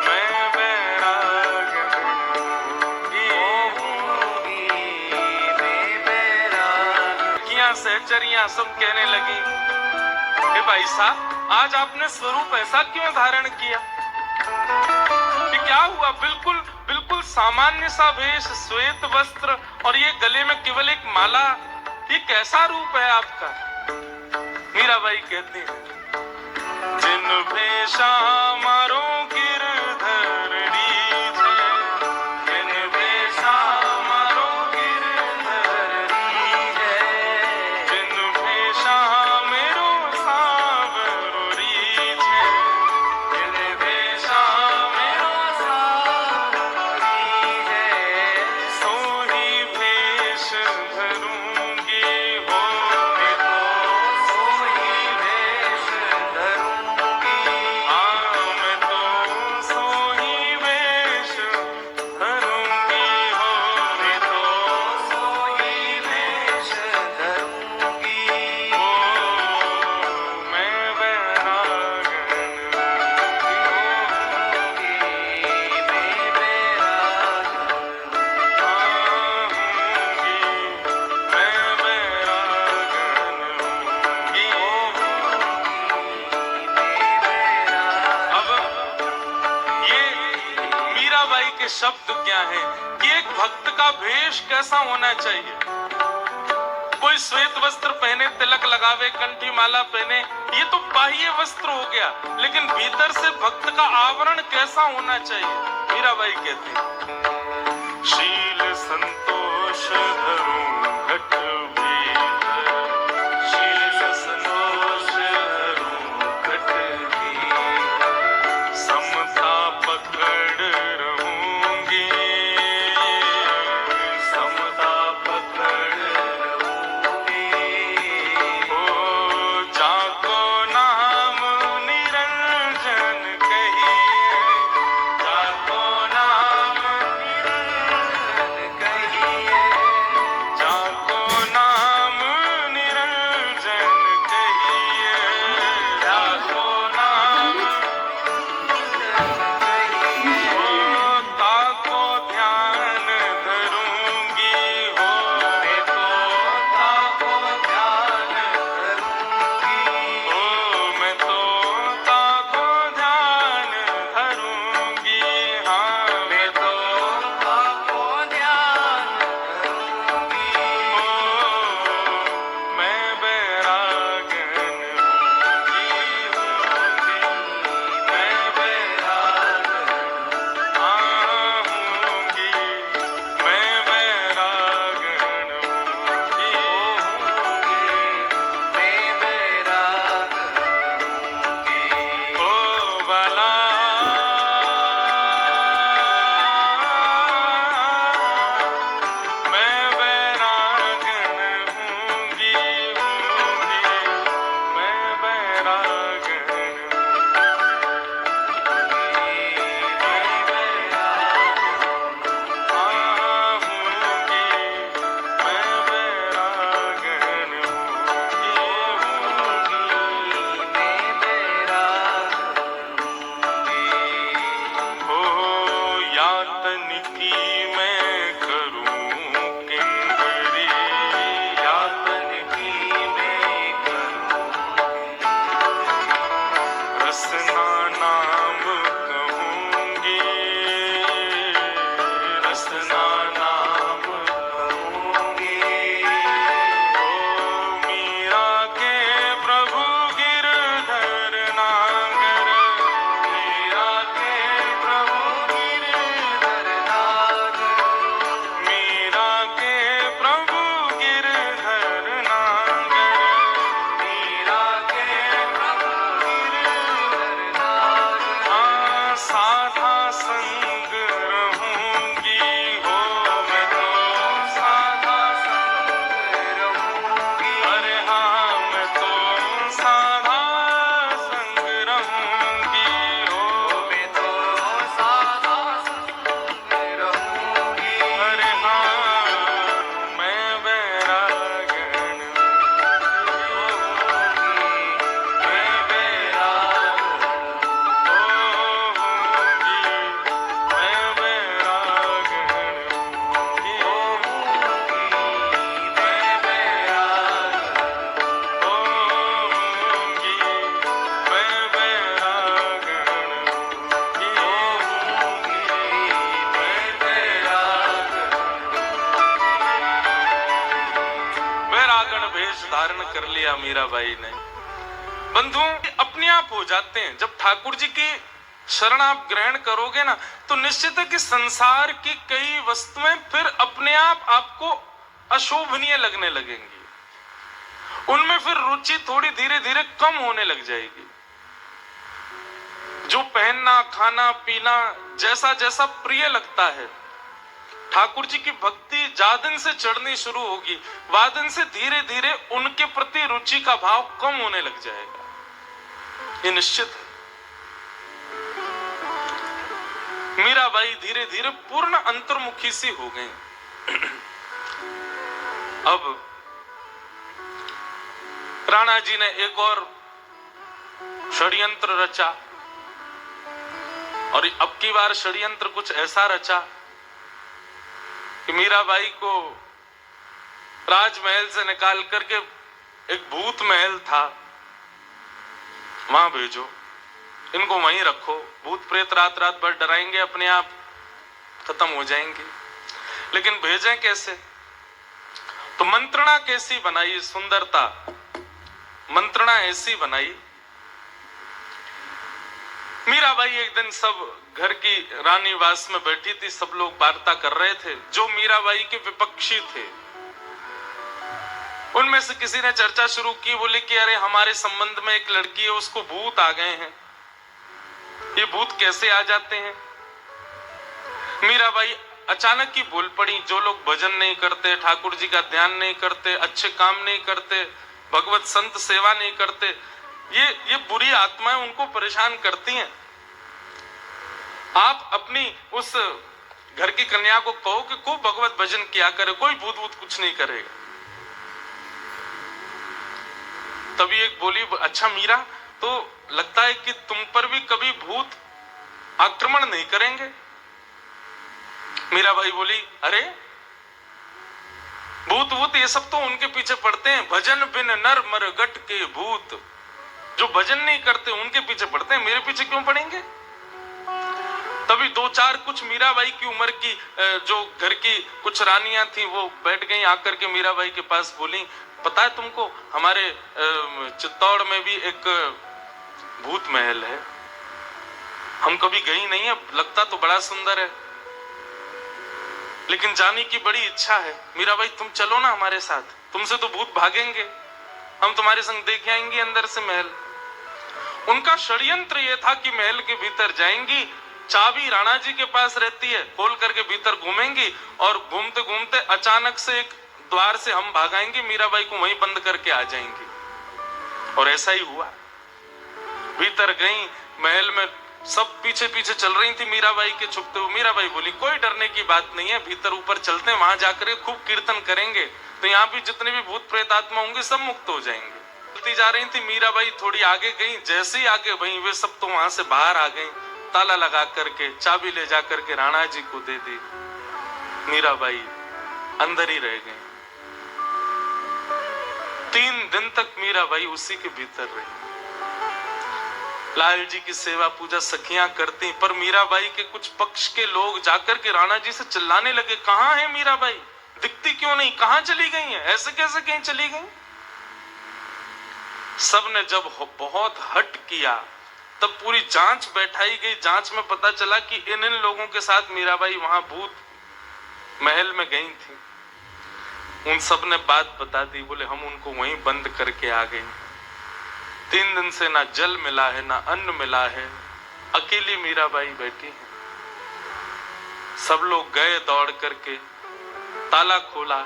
S1: मैं बैरागण हूँगी, मैं बैरागण। किया सहचरियां सब कहने लगी, हे भाई साहब आज आपने स्वरूप ऐसा क्यों धारण किया? ये क्या हुआ? बिल्कुल बिल्कुल सामान्य सा वेश, श्वेत वस्त्र और ये गले में केवल एक माला, ये कैसा रूप है आपका? मीराबाई कहती है, जिन भेषा मारो गिरधरणी छे, जिन भेषा मारो गिरधरणी है, जिन भेषा मेरो सावरोरी छे, जिन भेषा मेरो सावरोरी है, सोही भेष धरूंगी हो मैं तो, सोही भेष धरूंगी, मैं तो भक्त का भेष कैसा होना चाहिए। कोई श्वेत वस्त्र पहने, तिलक लगावे, कंठी माला पहने, ये तो बाह्य वस्त्र हो गया, लेकिन भीतर से भक्त का आवरण कैसा होना चाहिए। मीराबाई कहती हैं, शील संतोष धरूं घट भीतर, शील संतोष धरूं घट भीतर, समता पकड़ रहूंगी, समता पकड़ रहूंगी, ओ जाको नाम निरंजन कहिए, जाको नाम निरंजन कहिए, जाको नाम निरंजन कहिए, जाको नाम ओ ताको ध्यान धरूंगी, हो मैं तो ताको ध्यान धरूंगी, ओ मैं तो ताको ध्यान धरूंगी, हाँ मैं तो ताको ध्यान धरूंगी, ओ मैं बैरागन होंगी, मैं बैरागन आहूंगी, मैं बैरागन होंगी, मैं बैरागन होंगी, ओ बाला मैं बैरागन होंगी, मैं बैरागन यातन की मैं करूं किंकरी, यातन की मैं करूं, रसना नाम कहूंगी, रसना नाम कहूंगी, ओ मीरा के प्रभु गिरधर नागर, मीरा के प्रभु गिरधर नागर, मीरा के प्रभु गिरधर नागर, मीरा के प्रभु गिरधर नागर, हाँ साधा संग रहूंगी, हो मैं तो साधा संग रहूंगी, अरे हाँ मैं तो साधा संग रहूंगी, हो मैं तो साधा संग रहूंगी, अरे हाँ मैं बैरागन होंगी, मैं बैरागन होंगी, मैं बैरागन होंगी, मैं बैरागन होंगी, मैं बैरागन होंगी, मैं बैरागन भेष धारण कर लिया मीराबाई ने। बंधुओं, अपने आप हो जाते हैं। जब ठाकुर जी की शरण आप ग्रहण करोगे ना, तो निश्चित है कि संसार की कई वस्तुएं फिर अपने आप आपको अशोभनीय लगने लगेंगी, उनमें फिर रुचि थोड़ी धीरे धीरे कम होने लग जाएगी। जो पहनना, खाना, पीना जैसा जैसा प्रिय लगता है, ठाकुर जी की भक्ति जा दिन से चढ़नी शुरू होगी, वह दिन से धीरे धीरे उनके प्रति रुचि का भाव कम होने लग जाएगा, ये निश्चित है। मीराबाई धीरे धीरे पूर्ण अंतर्मुखी सी हो गई। अब राणा जी ने एक और षड्यंत्र रचा, और अब की बार षड्यंत्र कुछ ऐसा रचा कि मीराबाई को राजमहल से निकाल करके एक भूत महल था, वहां भेजो, इनको वहीं रखो, भूत प्रेत रात रात भर डराएंगे, अपने आप खत्म हो जाएंगे। लेकिन भेजें कैसे? तो मंत्रणा कैसी बनाई? सुंदरता मंत्रणा ऐसी बनाई, मीराबाई एक दिन सब घर की रानी वास में बैठी थी, सब लोग वार्ता कर रहे थे। जो मीराबाई के विपक्षी थे उनमें से किसी ने चर्चा शुरू की, बोले कि अरे हमारे संबंध में एक लड़की है, उसको भूत आ गए हैं। ये भूत कैसे आ जाते हैं? मीराबाई अचानक ही बोल पड़ी, जो लोग भजन नहीं करते, ठाकुर जी का ध्यान नहीं करते, अच्छे काम नहीं करते, भगवत संत सेवा नहीं करते, ये बुरी आत्माएं उनको परेशान करती हैं। आप अपनी उस घर की कन्या को कहो कि खूब भगवत भजन किया करे, कोई भूत भूत कुछ नहीं करेगा। तभी एक बोली, अच्छा मीरा, तो लगता है कि तुम पर भी कभी भूत आक्रमण नहीं करेंगे? मीराबाई बोली, अरे भूत भूत ये सब तो उनके पीछे पड़ते हैं, भजन बिन नर मर गट के भूत। जो भजन नहीं करते उनके पीछे पड़ते हैं, मेरे पीछे क्यों पड़ेंगे? तभी दो चार कुछ मीराबाई की उम्र की जो घर की कुछ रानियां थी वो बैठ गई आकर के मीराबाई के पास, बोली, पता है तुमको हमारे चित्तौड़ में भी एक भूत महल है, हम कभी गई नहीं है, लगता तो बड़ा सुंदर है, लेकिन जाने की बड़ी इच्छा है। मीराबाई तुम चलो ना हमारे साथ, तुमसे तो भूत भागेंगे, हम तुम्हारे संग देख आएंगे अंदर से महल। उनका षड्यंत्र यह था कि महल के भीतर जाएंगी, चाबी राणा जी के पास रहती है, खोल करके भीतर घूमेंगी और घूमते घूमते अचानक से एक द्वार से हम भागाएंगे, मीराबाई को वहीं बंद करके आ जाएंगे। और ऐसा ही हुआ। भीतर गई, महल में सब पीछे पीछे चल रही थी मीराबाई के छुपते हुए। मीराबाई बोली, कोई डरने की बात नहीं है, भीतर ऊपर चलते हैं, वहां जाकर खूब कीर्तन करेंगे, तो यहाँ भी जितने भी भूत प्रेत आत्मा होंगे सब मुक्त हो जाएंगे। चलती जा रही थी, मीराबाई थोड़ी आगे गई, जैसे ही आगे वहीं वे सब तो वहां से बाहर आ गई, ताला लगा करके चाबी ले जा करके राणा जी को दे दी। मीराबाई अंदर ही रह गई। 3 दिन तक मीराबाई उसी के भीतर रही। लाल जी की सेवा पूजा सखियां करती, पर मीराबाई के कुछ पक्ष के लोग जाकर के राणा जी से चिल्लाने लगे, कहां है मीराबाई, दिखती क्यों नहीं, कहां चली गई है, ऐसे कैसे कहीं चली गई? सबने जब बहुत हट किया तब पूरी जांच बैठाई गई। जांच में पता चला कि इन लोगों के साथ मीराबाई वहां भूत महल में गई थी। उन सब ने बात बता दी, बोले हम उनको वहीं बंद करके आ गए। 3 दिन से ना जल मिला है ना अन्न मिला है, अकेली मीराबाई बैठी है। सब लोग गए दौड़ करके, ताला खोला,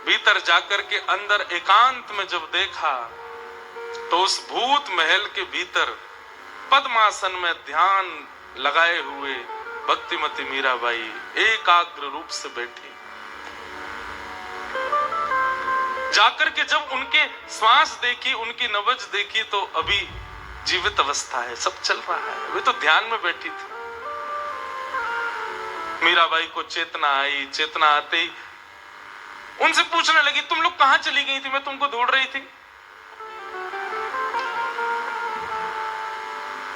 S1: भीतर जाकर के अंदर एकांत में जब देखा तो उस भूत महल के भीतर पद्मासन में ध्यान लगाए हुए भक्तिमती मीराबाई एकाग्र रूप से बैठी। जाकर के जब उनके श्वास देखी, उनकी नब्ज देखी, तो अभी जीवित अवस्था है, सब चल रहा है, वे तो ध्यान में बैठी थी। मीराबाई को चेतना आई। चेतना आते ही उनसे पूछने लगी, तुम लोग कहां चली गई थी, मैं तुमको ढूंढ रही थी।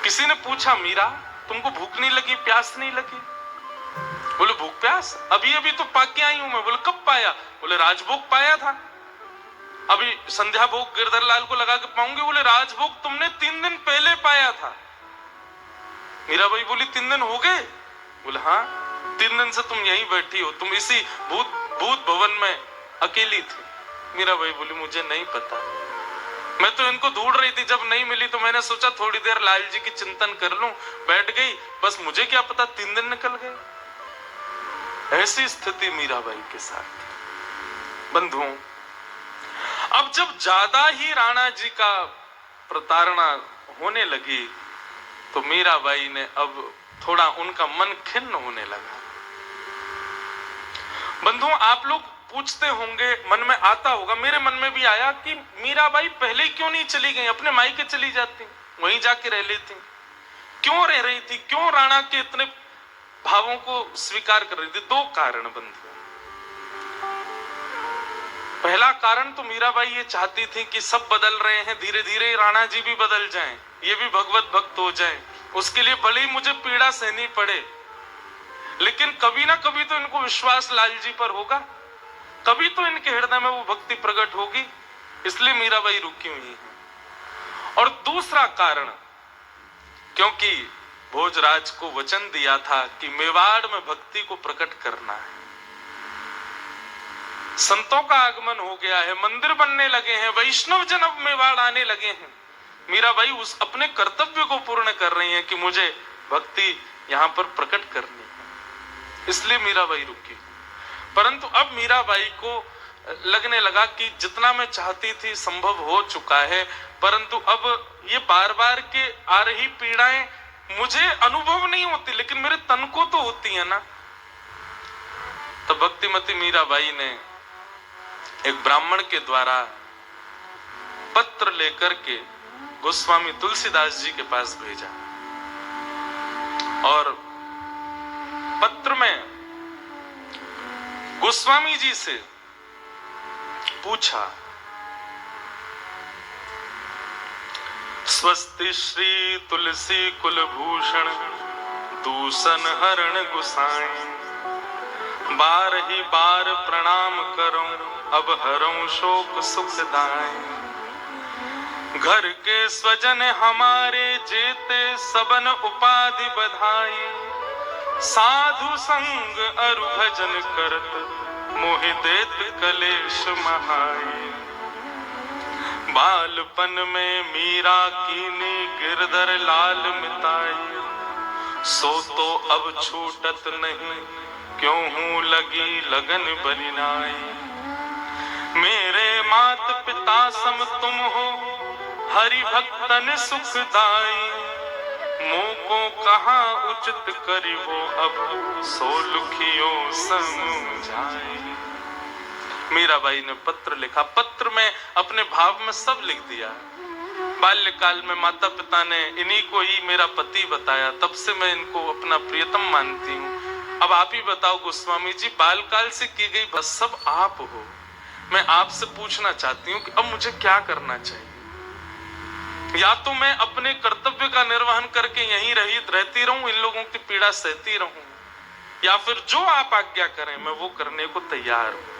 S1: किसी ने पूछा, मीरा तुमको भूख नहीं लगी, प्यास नहीं लगी? बोले भूख प्यास अभी अभी तो पा के आई हूं मैं। बोले कब पाया? बोले राजभोग पाया था, अभी संध्या भोग गिरधर लाल को लगा के पाऊंगी। बोले राजभोग तुमने 3 दिन पहले पाया था। मीराबाई बोली 3 दिन हो गए? बोले हाँ, 3 दिन से तुम यहीं बैठी हो, तुम इसी भूत भवन में अकेली थी। मीराबाई बोली मुझे नहीं पता, मैं तो इनको ढूंढ रही थी, जब नहीं मिली तो मैंने सोचा थोड़ी देर लाल जी की चिंतन कर लूं, बैठ गई, बस मुझे क्या पता 3 दिन निकल गए। ऐसी स्थिति मीराबाई के साथ। बंधुओं, अब जब ज्यादा ही राणा जी का प्रताड़ना होने लगी तो मीराबाई ने अब थोड़ा उनका मन खिन्न होने लगा। बंधुओं, आप लोग पूछते होंगे, मन में आता होगा, मेरे मन में भी आया कि मीराबाई पहले क्यों नहीं चली गई, अपने मायके चली जाती, वहीं जाके रह लेती। क्यों रह रही थी, क्यों राणा के इतने भावों को स्वीकार कर रही थी? 2 कारण बंधु। पहला कारण तो मीराबाई ये चाहती थी कि सब बदल रहे हैं, धीरे धीरे राणा जी भी बदल जाएं, ये भी भगवत भक्त हो जाएं, उसके लिए भले ही मुझे पीड़ा सहनी पड़े, लेकिन कभी ना कभी तो इनको विश्वास लाल जी पर होगा, कभी तो इनके हृदय में वो भक्ति प्रकट होगी, इसलिए मीराबाई रुकी हुई है। और दूसरा कारण, क्योंकि भोजराज को वचन दिया था कि मेवाड़ में भक्ति को प्रकट करना है। संतों का आगमन हो गया है, मंदिर बनने लगे हैं, वैष्णव जन अब मेवाड़ आने लगे हैं। मीराबाई उस अपने कर्तव्य को पूर्ण कर रही हैं कि मुझे भक्ति यहां पर प्रकट करनी है, इसलिए मीराबाई रुकी। परंतु अब मीराबाई को लगने लगा कि जितना मैं चाहती थी संभव हो चुका है, परंतु अब ये बार बार के आ रही पीड़ाएं मुझे अनुभव नहीं होती, लेकिन मेरे तन को तो होती है ना। तो भक्तिमती मीराबाई ने एक ब्राह्मण के द्वारा पत्र लेकर के गोस्वामी तुलसीदास जी के पास भेजा, और पत्र में गोस्वामी जी से पूछा, स्वस्ति श्री तुलसी कुलभूषण दूषण हरण गुसाई, बार ही बार प्रणाम करूं अब हरऊं शोक सुखदाई, घर के स्वजन हमारे जेते सबन उपाधि बधाई, साधु संग अरु भजन करत मोहि देत कलेश महाई, बालपन में मीरा कीनी गिरधर लाल मिताई, सो तो अब छूटत नहीं क्यों हूं लगी लगन बलिनाई, मेरे मात पिता सम तुम हो हरि भक्तन सुखदाई, मुँह को कहाँ उचित करिवो अब सो लुखियो समझाई। मीराबाई ने पत्र लिखा, पत्र में अपने भाव में सब लिख दिया। बाल्यकाल में माता पिता ने इन्हीं को ही मेरा पति बताया, तब से मैं इनको अपना प्रियतम मानती हूँ। अब आप ही बताओ गोस्वामी जी, बालकाल से की गई बस सब आप हो, मैं आपसे पूछना चाहती हूँ कि अब मुझे क्या करना चाहिए। या तो मैं अपने कर्तव्य का निर्वहन करके यहीं रहती रहूं, इन लोगों की पीड़ा सहती रहूं, या फिर जो आप आज्ञा करें मैं वो करने को तैयार हूं।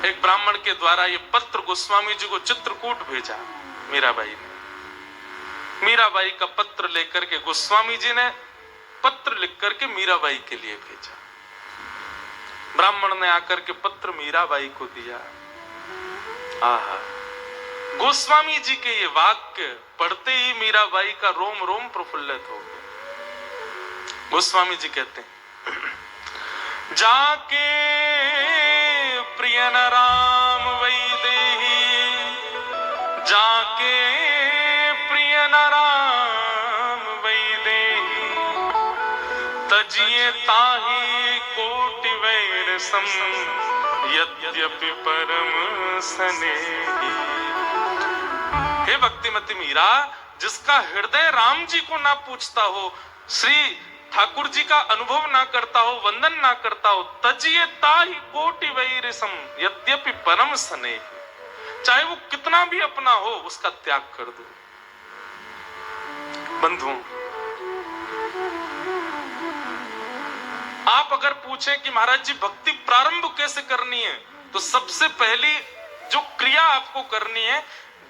S1: एक ब्राह्मण के द्वारा ये पत्र गोस्वामी जी को चित्रकूट भेजा मीराबाई ने। मीराबाई का पत्र लेकर के गोस्वामी जी ने पत्र लिख करके मीराबाई के लिए भेजा। ब्राह्मण ने आकर के पत्र मीराबाई को दिया। आहा, गोस्वामी जी के ये वाक्य पढ़ते ही मीराबाई का रोम रोम प्रफुल्लित हो गया। गोस्वामी जी कहते हैं, जाके प्रियन राम वैदेही, जाके प्रियन राम वैदेही, तजिए ताही कोटि वैर सम, यद्यपि परम स्नेही। हे भक्तिमती मीरा, जिसका हृदय राम जी को ना पूछता हो, श्री ठाकुर जी का अनुभव ना करता हो, वंदन ना करता हो, तजिए ताहि कोटि वैर सम, यद्यपि परम स्नेही, चाहे वो कितना भी अपना हो उसका त्याग कर दो। बंधुओं, आप अगर पूछें कि महाराज जी भक्ति प्रारंभ कैसे करनी है, तो सबसे पहली जो क्रिया आपको करनी है,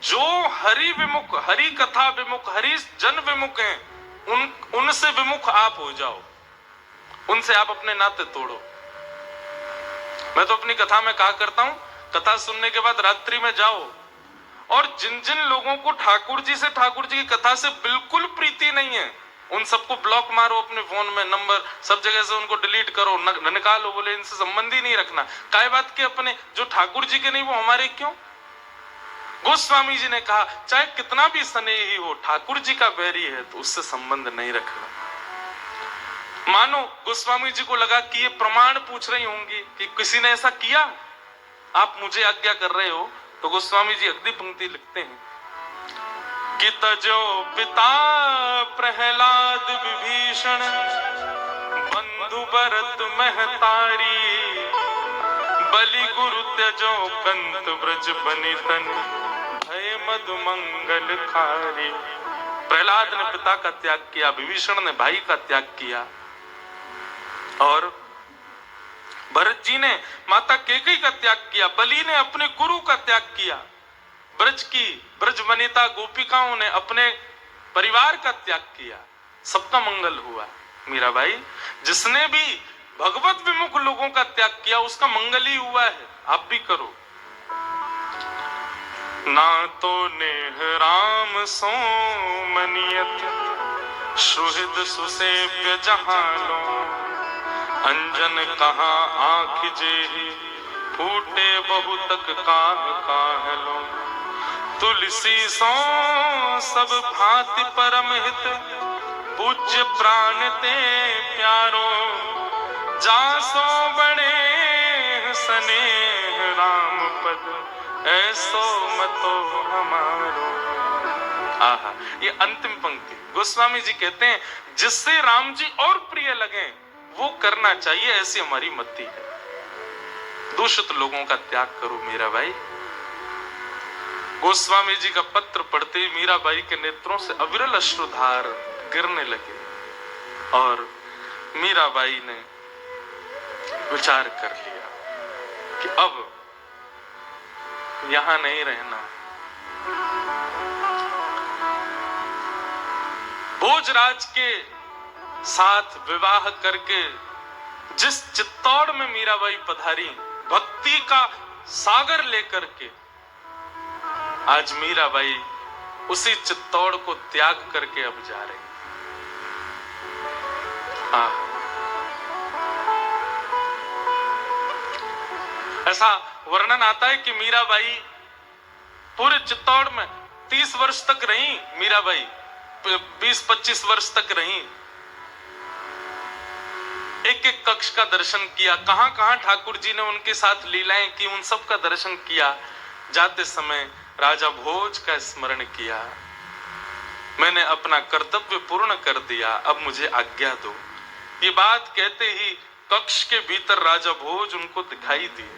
S1: जो हरि विमुख, हरि कथा विमुख, हरि जन विमुख हैं, उनसे विमुख आप हो जाओ, उनसे आप अपने नाते तोड़ो। मैं तो अपनी कथा में कहा करता हूं, कथा सुनने के बाद रात्रि में जाओ और जिन जिन लोगों को ठाकुर जी से, ठाकुर जी की कथा से बिल्कुल प्रीति नहीं है, उन सबको ब्लॉक मारो अपने फोन में, नंबर सब जगह से उनको डिलीट करो, निकालो, बोले इनसे संबंध ही नहीं रखना। काय बात के अपने जो ठाकुर जी के नहीं वो हमारे क्यों? गोस्वामी जी ने कहा, चाहे कितना भी स्नेही हो, ठाकुर जी का बैरी है तो उससे संबंध नहीं रखना। मानो गोस्वामी जी को लगा कि ये प्रमाण पूछ रही होंगी कि किसी ने ऐसा किया, आप मुझे आज्ञा कर रहे हो, तो गोस्वामी जी अगली पंक्ति लिखते हैं कि तजो पिता प्रहलाद विभीषण, बंधु भरत महतारी, बलि गुरु त्यजो कंत ब्रज बनितन, भय मधु मंगल खारी। प्रहलाद ने पिता का त्याग किया, विभीषण ने भाई का त्याग किया, और भरत जी ने माता कैकेयी का त्याग किया, बलि ने अपने गुरु का त्याग किया, ब्रज वनिता गोपिकाओं ने अपने परिवार का त्याग किया, सबका मंगल हुआ। मीराबाई, जिसने भी भगवत विमुख लोगों का त्याग किया उसका मंगल ही हुआ है, आप भी करो। ना तो नेह राम सो मनियत, सुहृद सुसेव्य जहां लो, अंजन कहाँ आँख जेहि, फूटे बहुतक काह काह लो। तुलसी सो सब भांति परम हित, पूज्य प्राण ते प्यारो, जासो बड़े स्नेह राम पद, ऐसो मतो हमारो। आहा, ये अंतिम पंक्ति गोस्वामी जी कहते हैं, जिससे राम जी और प्रिय लगे वो करना चाहिए, ऐसी हमारी मति है। दूषित लोगों का त्याग करो मीराबाई। गोस्वामी जी का पत्र पढ़ते ही मीराबाई के नेत्रों से अविरल अश्रुधार गिरने लगे और मीराबाई ने विचार कर लिया कि अब यहां नहीं रहना। भोजराज के साथ विवाह करके जिस चित्तौड़ में मीराबाई पधारी, भक्ति का सागर लेकर के, आज मीराबाई उसी चित्तौड़ को त्याग करके अब जा रही। ऐसा वर्णन आता है कि मीराबाई पूरे चित्तौड़ में 30 वर्ष तक रही, मीराबाई 20-25 वर्ष तक रही। एक एक कक्ष का दर्शन किया, कहां कहां ठाकुर जी ने उनके साथ लीलाएं की, उन सब का दर्शन किया। जाते समय राजा भोज का स्मरण किया, मैंने अपना कर्तव्य पूर्ण कर दिया, अब मुझे आज्ञा दो। ये बात कहते ही कक्ष के भीतर राजा भोज उनको दिखाई दिए।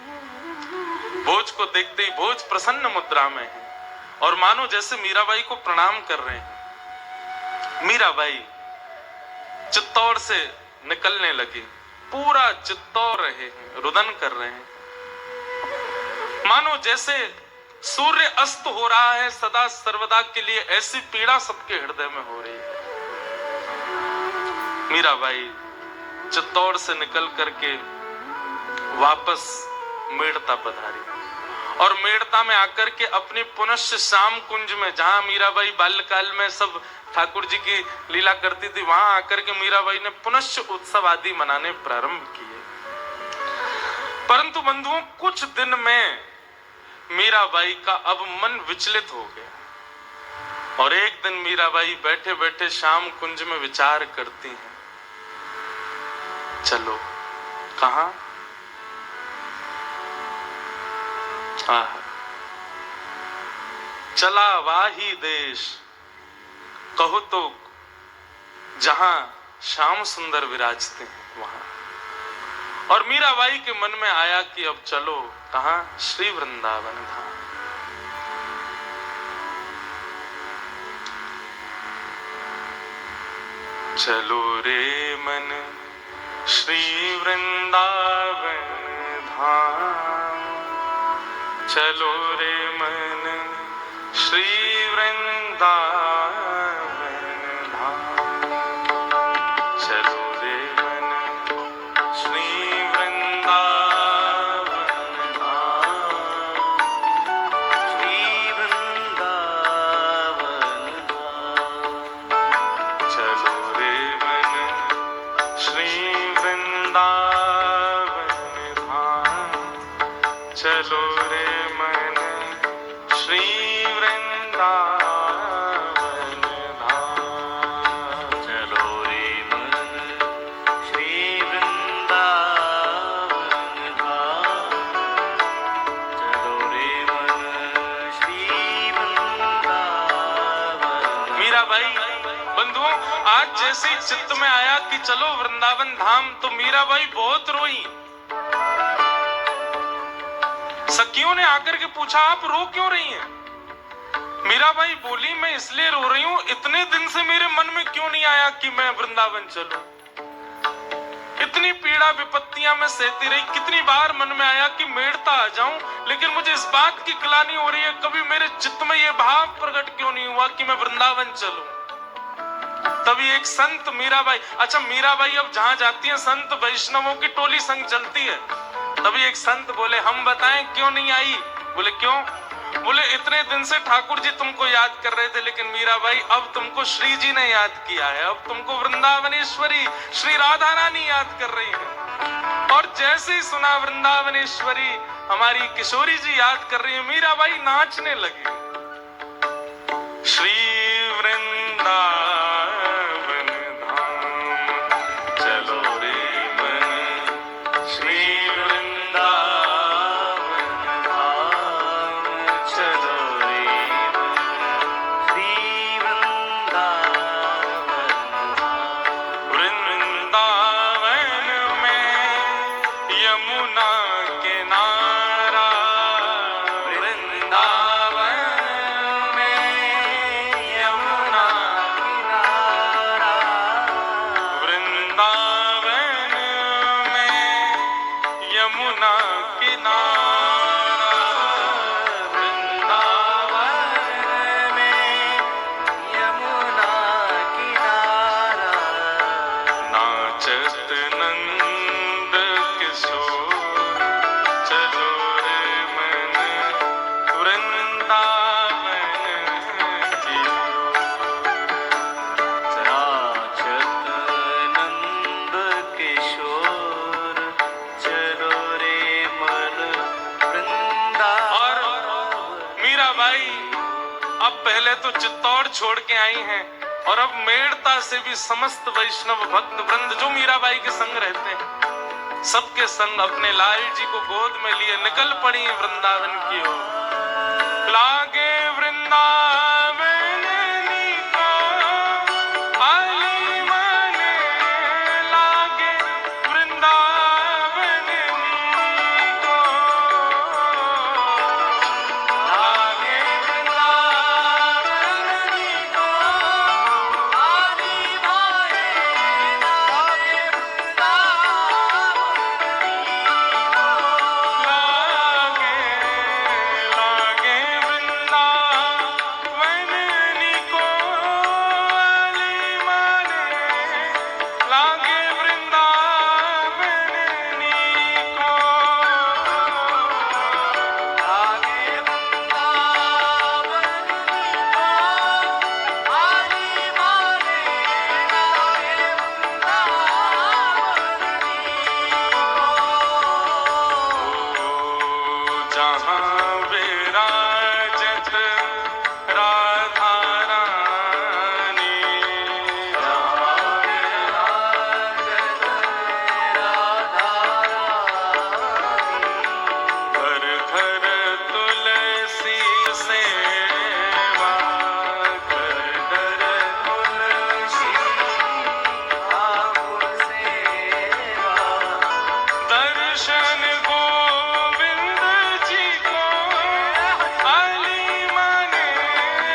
S1: भोज को देखते ही भोज प्रसन्न मुद्रा में है और मानो जैसे मीराबाई को प्रणाम कर रहे हैं। मीराबाई चित्तौड़ से निकलने लगी, पूरा चित्तौड़ रहे हैं, रुदन कर रहे हैं, मानो जैसे सूर्य अस्त हो रहा है सदा सर्वदा के लिए, ऐसी पीड़ा सबके हृदय में हो रही है। मीराबाई चित्तौड़ से निकल करके वापस मेड़ता पधारी और मेड़ता में आकर के अपनी पुनश्च श्याम कुंज में, जहां मीराबाई बाल्यकाल में सब ठाकुर जी की लीला करती थी, वहां आकर के मीराबाई ने पुनश्च उत्सव आदि मनाने प्रारंभ किए। परंतु बंधुओं, कुछ दिन में मीराबाई का अब मन विचलित हो गया और एक दिन मीराबाई बैठे बैठे श्याम कुंज में विचार करती हैं, चलो कहां? चला वाही देश, कहो तो जहां श्याम सुंदर विराजते हैं वहां। और मीराबाई के मन में आया कि अब चलो कहां? श्री वृंदावन धाम। चलो रे मन श्री वृंदावन धाम, चलो रे मन श्री वृंदावन धाम, चलो रे मन श्री वृंदावन धाम, श्री वृंदावन धाम, चलो रे मन श्री वृंदावन धाम, चलो रे मन श्री जैसे ही चित्त में आया कि चलो वृंदावन धाम, तो मीराबाई बहुत रोई। सखियों ने आकर के पूछा, आप रो क्यों रही हैं? मीराबाई बोली, मैं इसलिए रो रही हूं, इतने दिन से मेरे मन में क्यों नहीं आया कि मैं वृंदावन चलूं। कितनी पीड़ा विपत्तियां मैं सहती रही, कितनी बार मन में आया कि मेड़ता आ जाऊं, लेकिन मुझे इस बात की ग्लानि हो रही है कभी मेरे चित्त में ये भाव प्रकट क्यों नहीं हुआ कि मैं वृंदावन चलूं। तभी एक संत मीराबाई, अच्छा मीराबाई अब जहां जाती है संत वैष्णवों की टोली संग चलती है। तभी एक संत बोले हम बताएं क्यों नहीं आई। बोले क्यों? बोले इतने दिन से ठाकुर जी तुमको याद कर रहे थे, लेकिन मीराबाई अब तुमको श्री जी ने याद किया है, अब तुमको वृंदावनेश्वरी श्री राधा रानी याद कर रही है। और जैसे ही सुना वृंदावनेश्वरी हमारी किशोरी जी याद कर रही है, मीराबाई नाचने लगी। श्री वृंदावन धाम चलो रे मन, श्री वृंदावन धाम चलो रे मन, श्री वृंदावन वृंदावन में यमुना किनारा, वृंदावन यमुना किनारा, वृंदावन में यमुना किनारा, नाचत नंद किशोर चलो रे मन, वृंदावन की नाचत नंद किशोर चलो रे मन, वृंदावन। और मीराबाई अब पहले तो चित्तौड़ छोड़ के आई हैं और अब मेड़ता से भी समस्त वैष्णव भक्त वृंद जो मीराबाई के संग रहते हैं, सबके संग अपने लाल जी को गोद में लिए निकल पड़ी वृंदावन की ओर। लागे वृंदावन नीको आली माने, लागे वृंदावन नीको, लागे वृंदावन नीको आली माने, लागे वृंदावन लागे वृंदावन नीको आली माने, लागे वृंदावन नीको, लागे वृंदावन नीको आली माने, लागे जहाँ विराजत राधा रानी, जहाँ विराजत राधा रानी, घर घर तुलसी सेवा, घर घर तुलसी ठाकुर सेवा, दर्शन गोविंद जी को आली माने,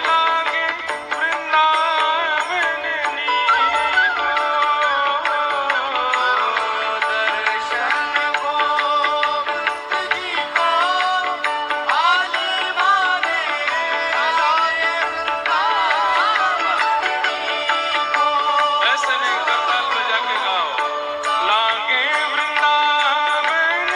S1: लागे वृंदावन नीको, दर्शन गोविंद जी को आली माने, लागे वृंदावन नीको। ऐसे नहीं करताल बजा के गाओ, लागे वृंदावन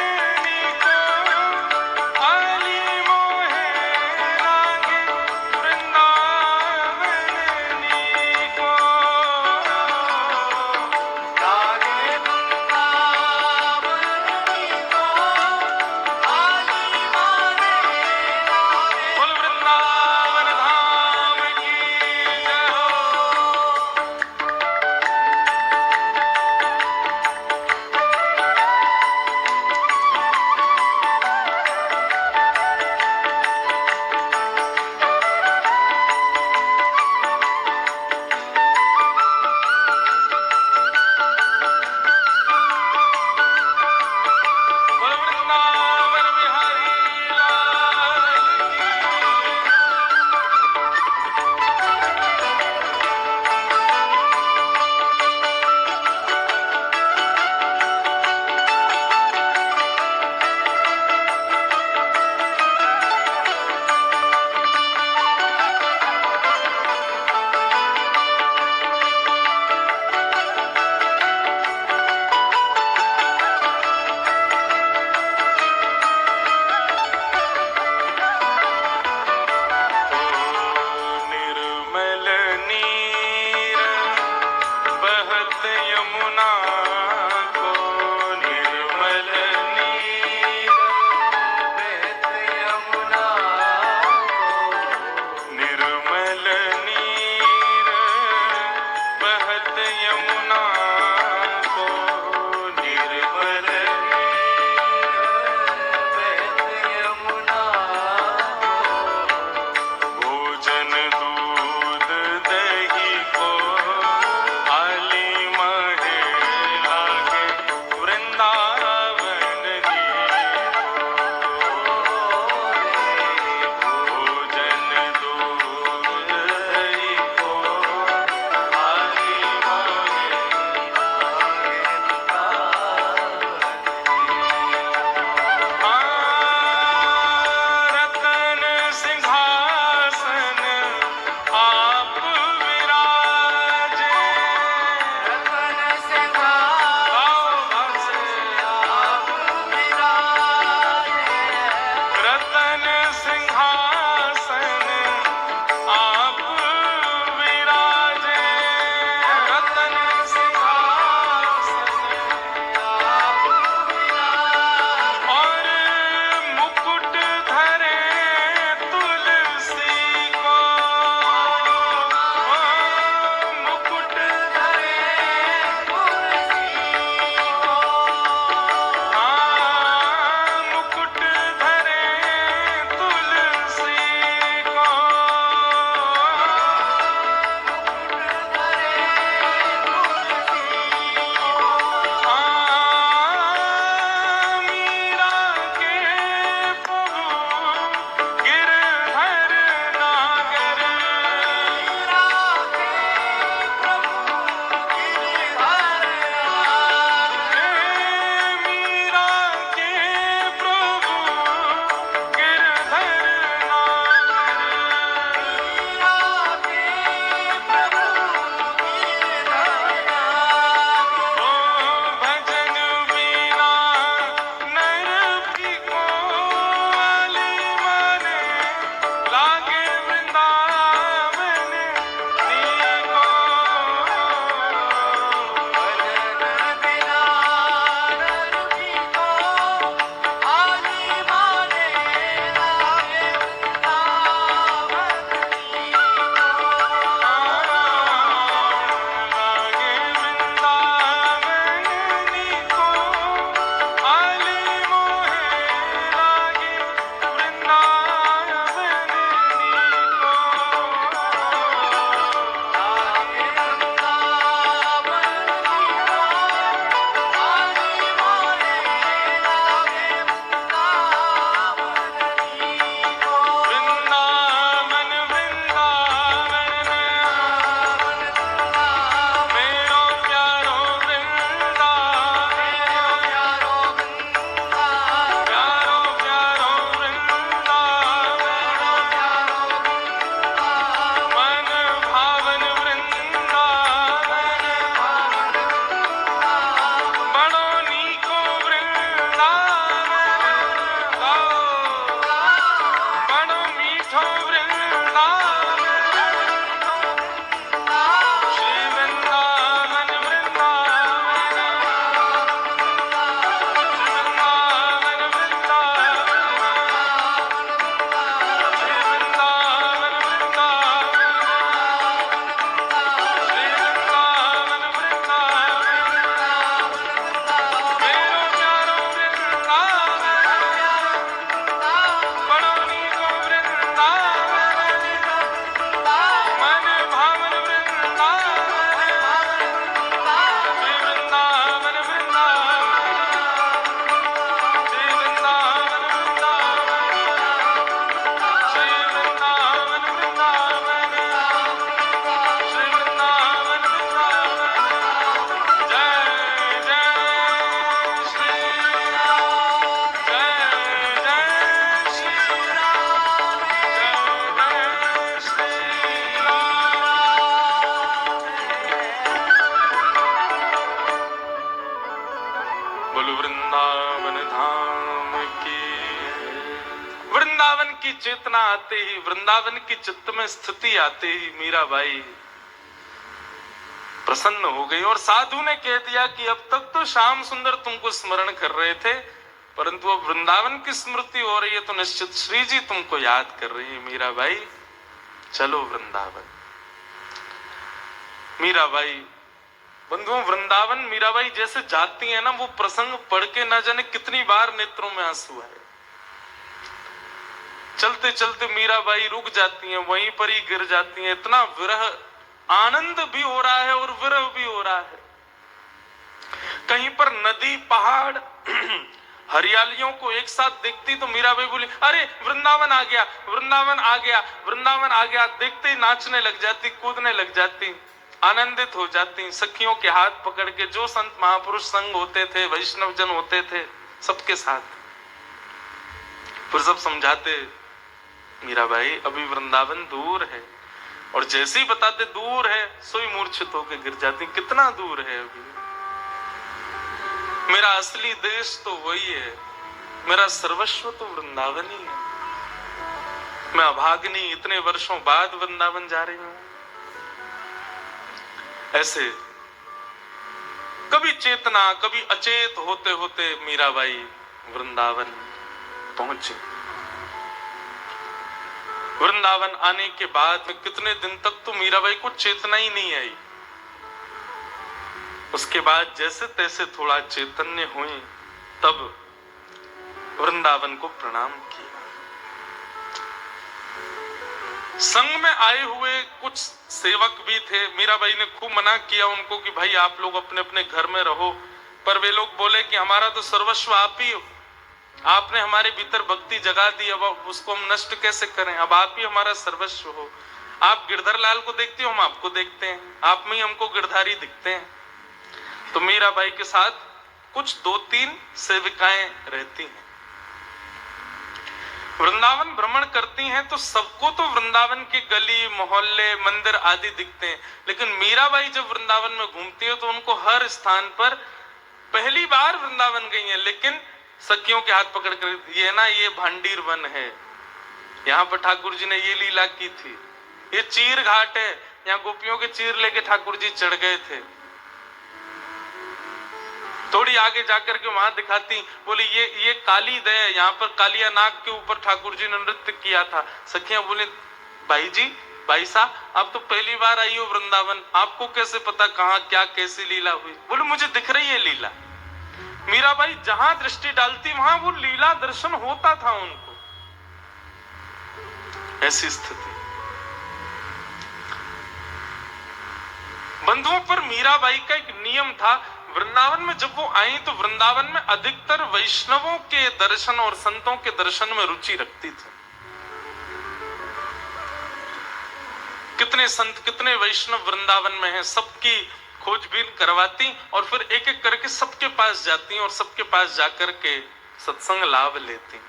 S1: की चेतना आते ही, वृंदावन की चित्त में स्थिति आते ही मीराबाई प्रसन्न हो गई और साधु ने कह दिया कि अब तक तो श्याम सुंदर तुमको स्मरण कर रहे थे, परंतु अब वृंदावन की स्मृति हो रही है तो निश्चित श्री जी तुमको याद कर रही है। मीराबाई चलो वृंदावन। मीराबाई बंधुओं, वृंदावन मीराबाई जैसे जाती है ना, वो प्रसंग पढ़ के ना जाने कितनी बार नेत्रों में आंसू आए। चलते चलते मीराबाई रुक जाती हैं, वहीं पर ही गिर जाती हैं। इतना विरह, आनंद भी हो रहा है और विरह भी हो रहा है। कहीं पर नदी, पहाड़, हरियालियों को एक साथ देखती तो मीराबाई बोली, अरे वृंदावन आ गया, वृंदावन आ गया, वृंदावन आ गया। देखते ही नाचने लग जाती, कूदने लग जाती, आनंदित हो जाती। सखियों के हाथ पकड़ के, जो संत महापुरुष संग होते थे, वैष्णव जन होते थे, सबके साथ फिर सब समझाते, मीराबाई अभी वृंदावन दूर है। और जैसे ही बताते दूर है, सोई मूर्छित होकर गिर जाती। कितना दूर है अभी, मेरा असली देश तो वही है, मेरा सर्वस्व तो वृंदावन ही है। मैं अभागिनी इतने वर्षों बाद वृंदावन जा रही हूं। ऐसे कभी चेतना, कभी अचेत होते होते मीराबाई वृंदावन पहुंची। वृंदावन आने के बाद में कितने दिन तक तो मीराबाई को चेतना ही नहीं आई। उसके बाद जैसे तैसे थोड़ा चैतन्य हुई, तब वृंदावन को प्रणाम किया। संग में आए हुए कुछ सेवक भी थे। मीराबाई ने खूब मना किया उनको कि भाई आप लोग अपने अपने घर में रहो, पर वे लोग बोले कि हमारा तो सर्वस्व आप ही हो, आपने हमारे भीतर भक्ति जगा दी, अब उसको हम नष्ट कैसे करें, अब आप ही हमारा सर्वस्व हो। आप गिरधर लाल को देखते हो, हम आपको देखते हैं, आप में ही हमको गिरधारी दिखते हैं। तो मीराबाई के साथ कुछ 2-3 सेविकाएं रहती हैं। वृंदावन भ्रमण करती हैं तो सबको तो वृंदावन के गली, मोहल्ले, मंदिर आदि दिखते हैं, लेकिन मीराबाई जब वृंदावन में घूमती है तो उनको हर स्थान पर, पहली बार वृंदावन गई है लेकिन सखियों के हाथ पकड़ कर, ये ना ये भांडीर वन है, यहाँ पर ठाकुर जी ने ये लीला की थी, ये चीर घाट है, यहाँ गोपियों के चीर लेके ठाकुर जी चढ़ गए थे। थोड़ी आगे जाकर के वहां दिखाती, बोली ये काली दया, यहाँ पर कालिया नाग के ऊपर ठाकुर जी ने नृत्य किया था। सखियां बोले, भाई जी, भाई साहब, आप तो पहली बार आई हो वृंदावन, आपको कैसे पता कहाँ क्या कैसी लीला हुई? बोले मुझे दिख रही है लीला। मीराबाई जहां दृष्टि डालती वहां वो लीला दर्शन होता था उनको। ऐसी स्थिति बंधुओं, पर मीराबाई का एक नियम था। वृंदावन में जब वो आई तो वृंदावन में अधिकतर वैष्णवों के दर्शन और संतों के दर्शन में रुचि रखती थी। कितने संत, कितने वैष्णव वृंदावन में हैं, सबकी खोजबीन करवाती और फिर एक एक करके सबके पास जाती और सबके पास जाकर के सत्संग लाभ लेती।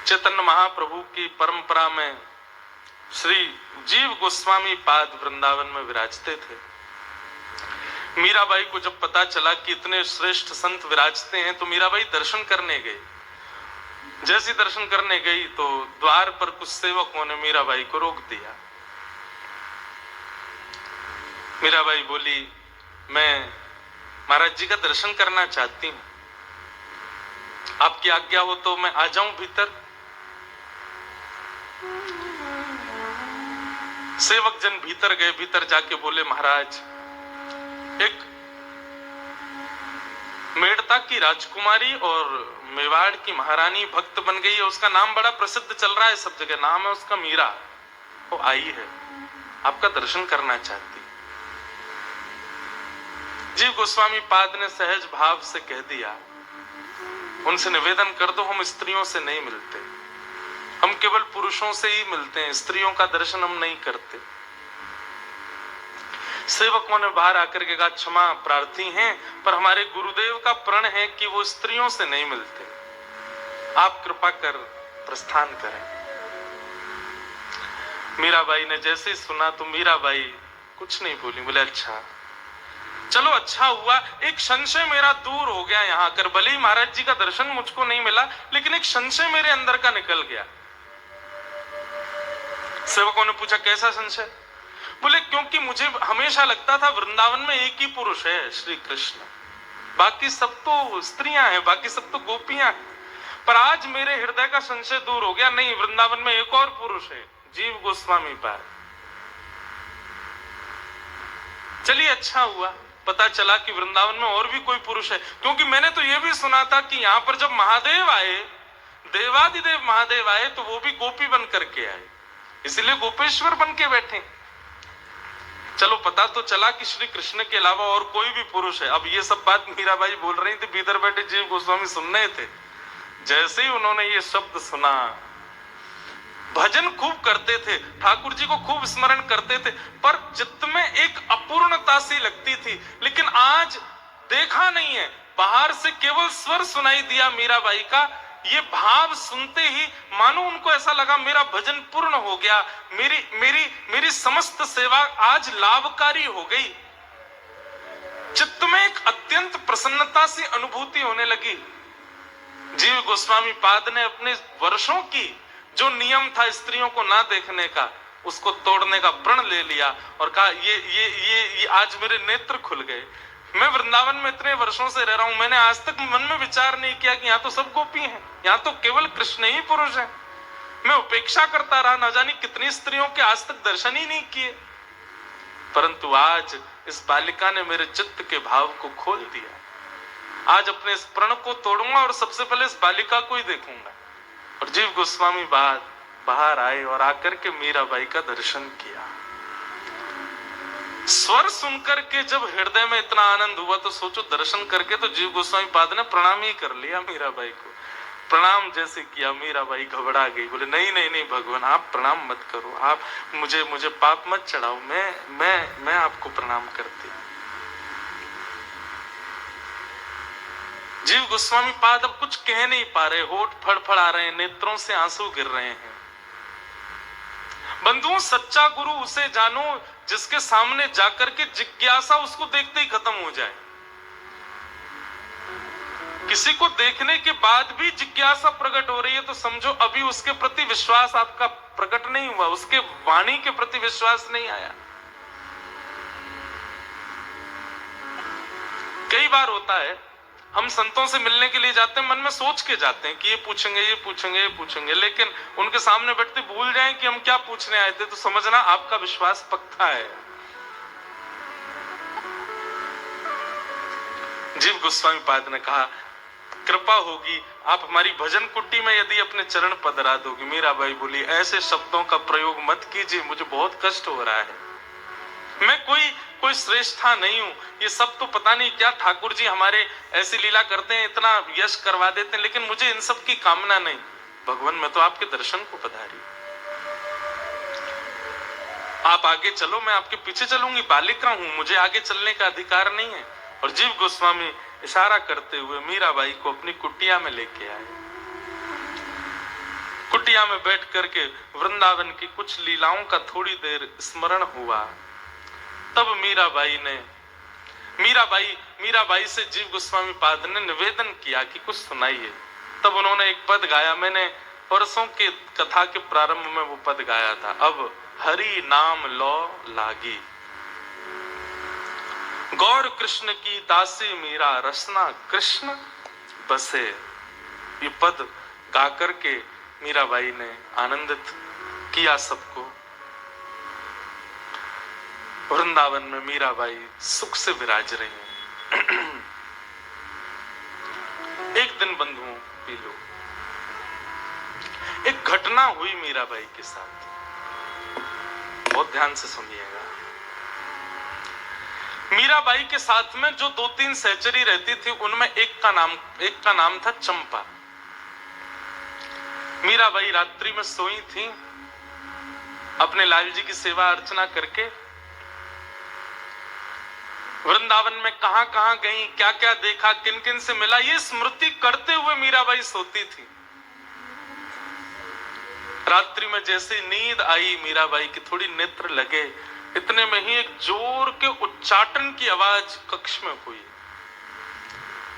S1: चैतन्य महाप्रभु की परंपरा में श्री जीव गोस्वामी पाद वृंदावन में विराजते थे। मीराबाई को जब पता चला कि इतने श्रेष्ठ संत विराजते हैं तो मीराबाई दर्शन करने गई। जैसी दर्शन करने गई तो द्वार पर कुछ सेवकों ने मीराबाई को रोक दिया। मीराबाई बोली, मैं महाराज जी का दर्शन करना चाहती हूं, आपकी आज्ञा हो तो मैं आ जाऊं भीतर। सेवक जन भीतर गए। भीतर जाके बोले, महाराज, एक मेड़ता की राजकुमारी और मेवाड़ की महारानी भक्त बन गई है, उसका नाम बड़ा प्रसिद्ध चल रहा है सब जगह, नाम है उसका मीरा, वो आई है, आपका दर्शन करना चाहती। जीव गोस्वामी पाद ने सहज भाव से कह दिया, उनसे निवेदन कर दो, हम स्त्रियों से नहीं मिलते, हम केवल पुरुषों से ही मिलते हैं, स्त्रियों का दर्शन हम नहीं करते। सेवकों ने बाहर आकर के कहा, क्षमा प्रार्थी हैं, पर हमारे गुरुदेव का प्रण है कि वो स्त्रियों से नहीं मिलते, आप कृपा कर प्रस्थान करें। मीराबाई ने जैसे ही सुना तो मीराबाई कुछ नहीं बोली, बोले अच्छा चलो अच्छा हुआ, एक संशय मेरा दूर हो गया यहाँ कर। भले ही महाराज जी का दर्शन मुझको नहीं मिला, लेकिन एक संशय मेरे अंदर का निकल गया। सेवकों ने पूछा कैसा संशय? बोले क्योंकि मुझे हमेशा लगता था वृंदावन में एक ही पुरुष है, श्री कृष्ण, बाकी सब तो स्त्रियां हैं, बाकी सब तो गोपियां हैं। पर आज मेरे हृदय का संशय दूर हो गया, नहीं, वृंदावन में एक और पुरुष है, जीव गोस्वामी पाद। चलिए अच्छा हुआ, पता चला कि वृंदावन में और भी कोई पुरुष है। क्योंकि मैंने तो यह भी सुना था कि यहां पर जब महादेव आए, देवादिदेव महादेव आए, तो वो भी गोपी बन करके आए, इसलिए गोपेश्वर बन के बैठे। चलो पता तो चला कि श्री कृष्ण के अलावा और कोई भी पुरुष है। अब ये सब बात मीराबाई बोल रही थी, भीतर बैठे जीव गोस्वामी सुन रहे थे। जैसे ही उन्होंने ये शब्द सुना, भजन खूब करते थे, ठाकुर जी को खूब स्मरण करते थे, पर चित्त में एक अपूर्णता सी लगती थी। लेकिन आज देखा नहीं है, बाहर से केवल स्वर सुनाई दिया मीराबाई का। ये भाव सुनते ही मानो उनको ऐसा लगा मेरा भजन पूर्ण हो गया, मेरी मेरी मेरी समस्त सेवा आज लाभकारी हो गई। चित्त में एक अत्यंत प्रसन्नता सी अनुभूति होने लगी। जीव गोस्वामी पाद ने अपने वर्षों की जो नियम था स्त्रियों को ना देखने का, उसको तोड़ने का प्रण ले लिया और कहा ये आज मेरे नेत्र खुल गए। मैं वृंदावन में इतने वर्षों से रह रहा हूं, मैंने आज तक मन में विचार नहीं किया कि यहाँ तो सब गोपी हैं, यहाँ तो केवल कृष्ण ही पुरुष है। मैं उपेक्षा करता रहा, न जानी कितनी स्त्रियों के आज तक दर्शन ही नहीं किए। परंतु आज इस बालिका ने मेरे चित्त के भाव को खोल दिया। आज अपने इस प्रण को तोड़ूंगा और सबसे पहले इस बालिका को ही देखूंगा। और जीव गोस्वामी बाहर आए और आकर के मीराबाई का दर्शन किया। स्वर सुनकर के जब हृदय में इतना आनंद हुआ, तो सोचो दर्शन करके तो जीव गोस्वामी पाद ने प्रणाम ही कर लिया मीराबाई को। प्रणाम जैसे किया, मीराबाई घबरा गई, बोले नहीं नहीं नहीं भगवान, आप प्रणाम मत करो, आप मुझे पाप मत चढ़ाओ, मैं आपको प्रणाम करती। जीव गोस्वामी पाद अब कुछ कह नहीं पा रहे, होठ फड़फड़ा रहे हैं, नेत्रों से आंसू गिर रहे हैं। बंधुओं, सच्चा गुरु उसे जानो जिसके सामने जाकर के जिज्ञासा उसको देखते ही खत्म हो जाए। किसी को देखने के बाद भी जिज्ञासा प्रकट हो रही है तो समझो अभी उसके प्रति विश्वास आपका प्रकट नहीं हुआ, उसके वाणी के प्रति विश्वास नहीं आया। कई बार होता है हम संतों से मिलने के लिए जाते हैं, मन में सोच के जाते हैं कि ये पूछेंगे ये पूछेंगे ये पूछेंगे, लेकिन उनके सामने बैठते भूल जाएं कि हम क्या पूछने आए थे, तो समझना आपका विश्वास पक्का है। जीव गोस्वामी पाद ने कहा कृपा होगी आप हमारी भजन कुट्टी में यदि अपने चरण पधरा दोगे। मीराबाई बोली ऐसे शब्दों का प्रयोग मत कीजिए, मुझे बहुत कष्ट हो रहा है, मैं कोई श्रेष्ठा नहीं हूं, ये सब तो पता नहीं क्या ठाकुर जी हमारे ऐसी लीला करते हैं, इतना यश करवा देते हैं, लेकिन मुझे इन सब की कामना नहीं। भगवान मैं तो आपके दर्शन को पधारी, आप आगे चलो, मैं आपके पीछे चलूंगी, बालिका हूं, मुझे आगे चलने का अधिकार नहीं है। और जीव गोस्वामी इशारा करते हुए मीराबाई को अपनी कुटिया में लेके आए। कुटिया में बैठ करके वृंदावन की कुछ लीलाओं का थोड़ी देर स्मरण हुआ। तब मीराबाई से जीव गोस्वामी पाद ने निवेदन किया कि कुछ सुनाइए। तब उन्होंने एक पद गाया, मैंने परसों के कथा के प्रारंभ में वो पद गाया था, अब हरि नाम लो लागी, गौर कृष्ण की दासी मीरा रसना कृष्ण बसे। ये पद गा करके मीराबाई ने आनंदित किया सबको। वृंदावन में मीराबाई सुख से विराज रही हैं। एक दिन बंधुओं पी लो, एक घटना हुई मीराबाई के साथ, बहुत ध्यान से सुनिएगा। मीराबाई के साथ में जो 2-3 सहचरी रहती थी, उनमें एक का नाम था चंपा। मीराबाई रात्रि में सोई थी, अपने लाल जी की सेवा अर्चना करके वृंदावन में कहां कहां गई, क्या क्या देखा, किन किन से मिला, ये स्मृति करते हुए मीराबाई सोती थी। रात्रि में जैसे नींद आई मीराबाई की, थोड़ी नेत्र लगे, इतने में ही एक जोर के उच्चाटन की आवाज कक्ष में हुई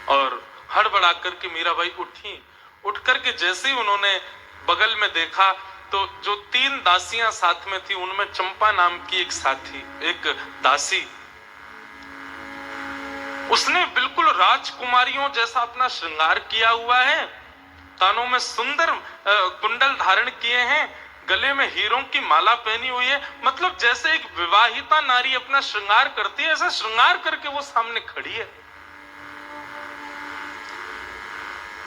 S1: और हड़बड़ा करके मीराबाई उठी। उठ करके जैसे ही उन्होंने बगल में देखा तो जो 3 दासियां साथ में थी उनमें चंपा नाम की एक दासी, उसने बिल्कुल राजकुमारियों जैसा अपना श्रृंगार किया हुआ है, कानों में सुंदर कुंडल धारण किए हैं, गले में हीरों की माला पहनी हुई है। मतलब जैसे एक विवाहिता नारी अपना श्रृंगार करती है ऐसा श्रृंगार करके वो सामने खड़ी है।